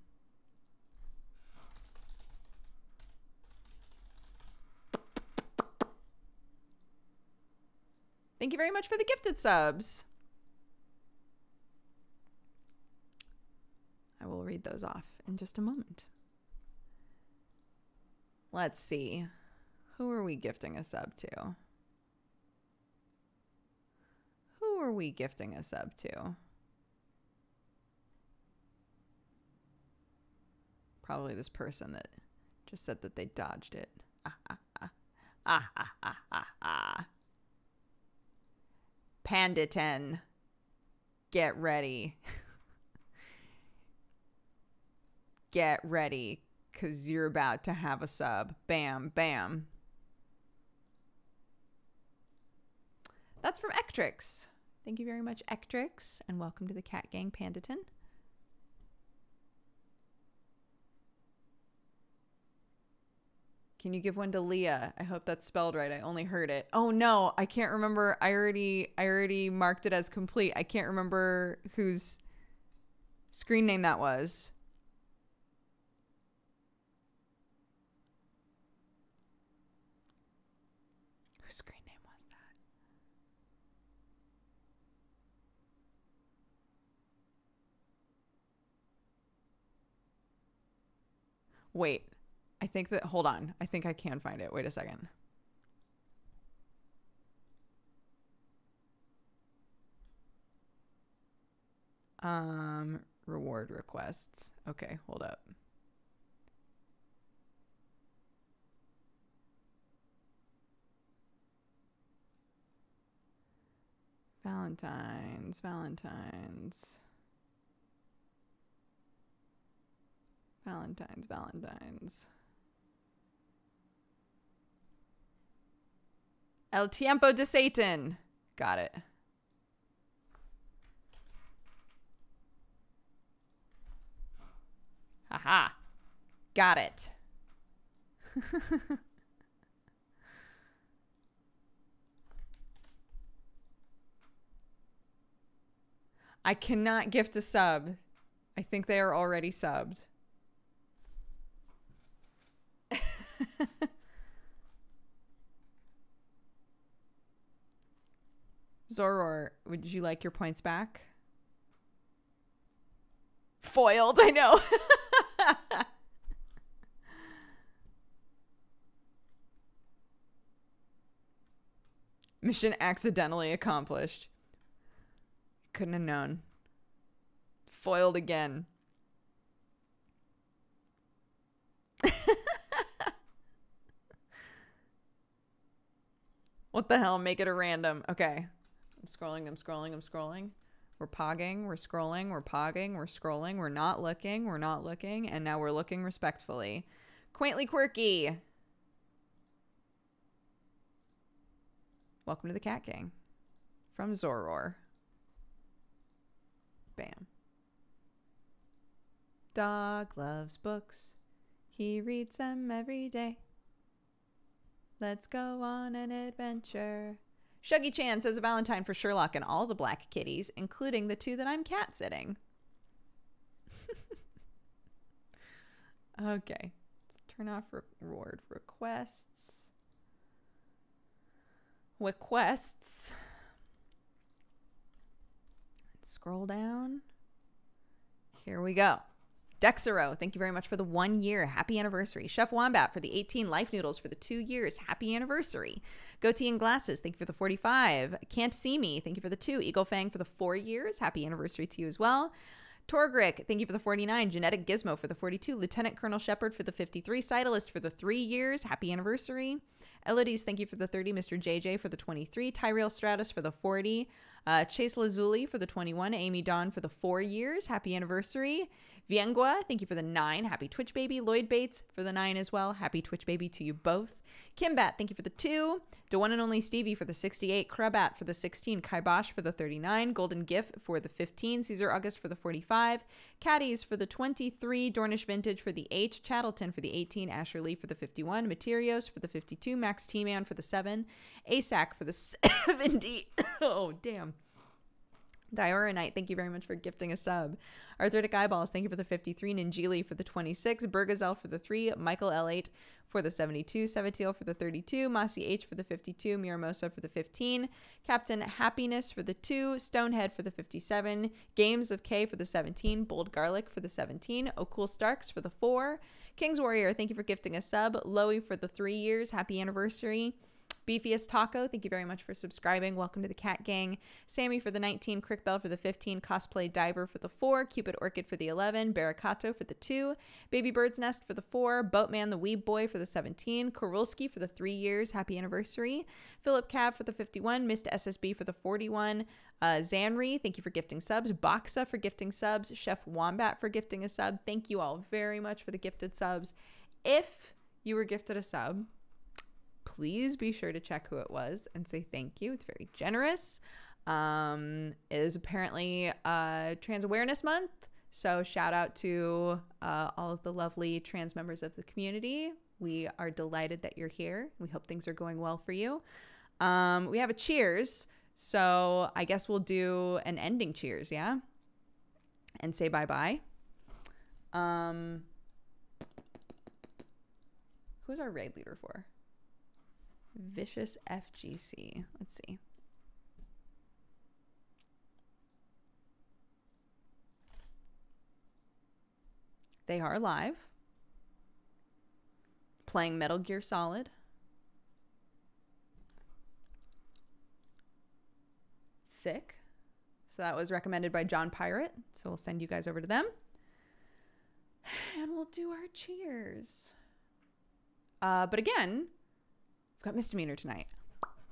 Thank you very much for the gifted subs. I will read those off in just a moment. Let's see. Who are we gifting a sub to? Who are we gifting a sub to? Probably this person that just said that they dodged it. Panda 10. Get ready. Get ready, because you're about to have a sub. Bam, bam. That's from Ectrix. Thank you very much, Ectrix, and welcome to the Cat Gang, Pandaton. Can you give one to Leah? I hope that's spelled right. I only heard it. Oh no, I can't remember. I already marked it as complete. I can't remember whose screen name that was. Whose screen name was that? Wait. I think that, hold on. I think I can find it. Wait a second. Reward requests. Okay, hold up. Valentine's. El Tiempo de Satan. Got it. Haha. Got it. I cannot gift a sub. I think they are already subbed. Zoror, would you like your points back? Foiled, I know. Mission accidentally accomplished. Couldn't have known. Foiled again. What the hell? Make it a random. Okay. I'm scrolling. We're pogging. We're scrolling. We're pogging. We're scrolling. We're not looking. We're not looking. And now we're looking respectfully. Quaintly quirky. Welcome to the Cat Gang. From Zoror. Bam. Dog loves books. He reads them every day. Let's go on an adventure. Shuggy Chan says a Valentine for Sherlock and all the black kitties, including the 2 that I'm cat sitting. Okay. Let's turn off reward requests. Requests. Scroll down. Here we go. Dexero, thank you very much for the 1 year. Happy anniversary. Chef Wombat for the 18. Life Noodles for the 2 years. Happy anniversary. Goatee and Glasses, thank you for the 45. Can't See Me, thank you for the 2. Eagle Fang for the 4 years. Happy anniversary to you as well. Torgrick, thank you for the 49. Genetic Gizmo for the 42. Lieutenant Colonel Shepard for the 53. Cytalist for the 3 years. Happy anniversary. Elodie's, thank you for the 30. Mr. JJ for the 23. Tyrell Stratus for the 40. Chase Lazuli for the 21. Amy Dawn for the 4 years. Happy anniversary. Viengua, thank you for the 9. Happy Twitch baby. Lloyd Bates for the 9 as well. Happy Twitch baby to you both. Kimbat, thank you for the 2. The one and only Stevie for the 68. Krabat for the 16. Kibosh for the 39. Golden Gif for the 15. Caesar August for the 45. Caddies for the 23. Dornish Vintage for the 8. Chattleton for the 18. Asher Lee for the 51. Materios for the 52. Max T-Man for the 7. ASAC for the 70. Oh, damn. Diora Knight, thank you very much for gifting a sub. Arthritic Eyeballs, thank you for the 53. Ninjili for the 26. Burgazel for the 3. Michael L8 for the 72. Sevatiel for the 32. Masi H for the 52. Miramosa for the 15. Captain Happiness for the 2. Stonehead for the 57. Games of K for the 17. Bold Garlic for the 17. O'Cool Starks for the 4. King's Warrior, thank you for gifting a sub. Loey for the 3 years. Happy anniversary. Beefiest Taco, thank you very much for subscribing. Welcome to the Cat Gang. Sammy for the 19, Crickbell for the 15, Cosplay Diver for the 4, Cupid Orchid for the 11, Barakato for the 2, Baby Bird's Nest for the 4, Boatman the Weeb Boy for the 17, Korulski for the 3 years, happy anniversary, Philip Cab for the 51, Missed SSB for the 41, Zanri, thank you for gifting subs, Boxa for gifting subs, Chef Wombat for gifting a sub. Thank you all very much for the gifted subs. If you were gifted a sub, please be sure to check who it was and say thank you. It's very generous. It is apparently Trans Awareness Month, so shout out to all of the lovely trans members of the community. We are delighted that you're here. We hope things are going well for you. We have a cheers, so I guess we'll do an ending cheers, yeah? And say bye-bye. Who's our raid leader for? Vicious FGC. Let's see. They are live. Playing Metal Gear Solid. Sick. So that was recommended by John Pirate. So we'll send you guys over to them. And we'll do our cheers. But again, got misdemeanor tonight,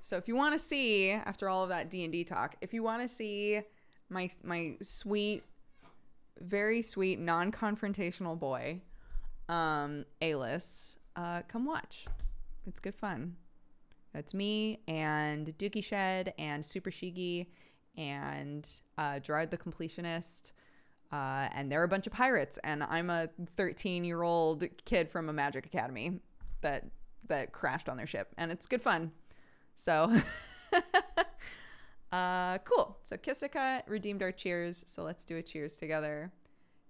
so if you want to see, after all of that D&D talk, if you want to see my sweet, very sweet, non-confrontational boy, Alis, come watch. It's good fun. That's me and Dookie Shed and Super Shigi and Gerard the Completionist, and they're a bunch of pirates, and I'm a 13-year-old kid from a magic academy that crashed on their ship, and it's good fun. So cool. So Kisika redeemed our cheers, so let's do a cheers together.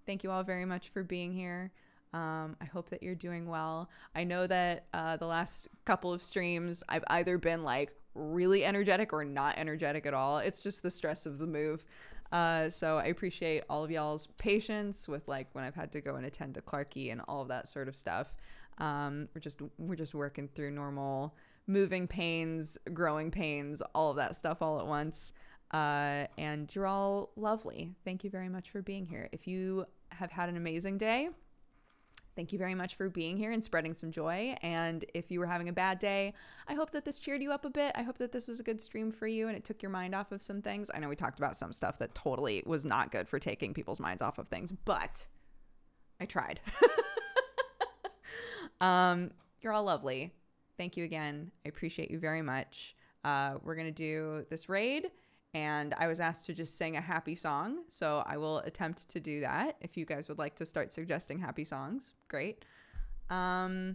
Thank you all very much for being here. I hope that you're doing well. I know that the last couple of streams I've either been like really energetic or not energetic at all. It's just the stress of the move. So I appreciate all of y'all's patience with like when I've had to go and attend to Clarky and all of that sort of stuff. We're just working through normal moving pains, growing pains, all of that stuff all at once. And you're all lovely. Thank you very much for being here. If you have had an amazing day, thank you very much for being here and spreading some joy. And if you were having a bad day, I hope that this cheered you up a bit. I hope that this was a good stream for you and it took your mind off of some things. I know we talked about some stuff that totally was not good for taking people's minds off of things, but I tried. You're all lovely. Thank you again. I appreciate you very much. We're going to do this raid, and I was asked to just sing a happy song, so I will attempt to do that. If you guys would like to start suggesting happy songs, great. Yeah.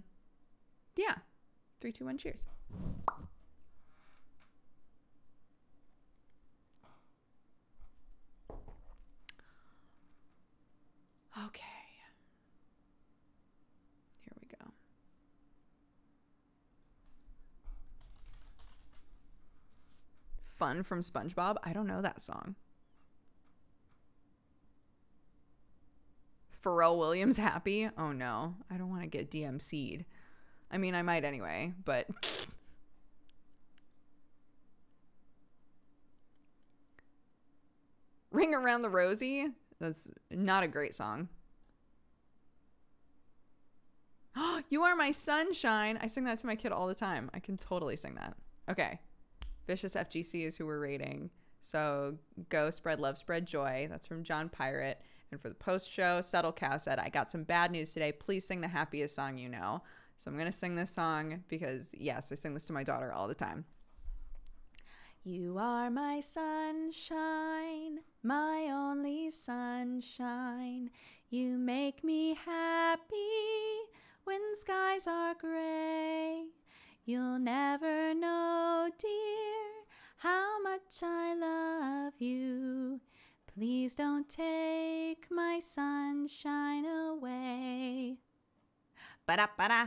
3, 2, 1, cheers. Okay. Fun from SpongeBob. I don't know that song. Pharrell Williams happy? Oh no, I don't want to get DMC'd. I mean, I might anyway, but Ring Around the Rosie. That's not a great song. You are my sunshine. I sing that to my kid all the time. I can totally sing that. Okay. Vicious FGC is who we're rating. So go spread love, spread joy. That's from John Pirate. And for the post show, Settle Cow said, I got some bad news today. Please sing the happiest song you know. So I'm going to sing this song because, yes, I sing this to my daughter all the time. You are my sunshine, my only sunshine. You make me happy when skies are gray. You'll never know, dear, how much I love you. Please don't take my sunshine away. Ba-da-ba-da.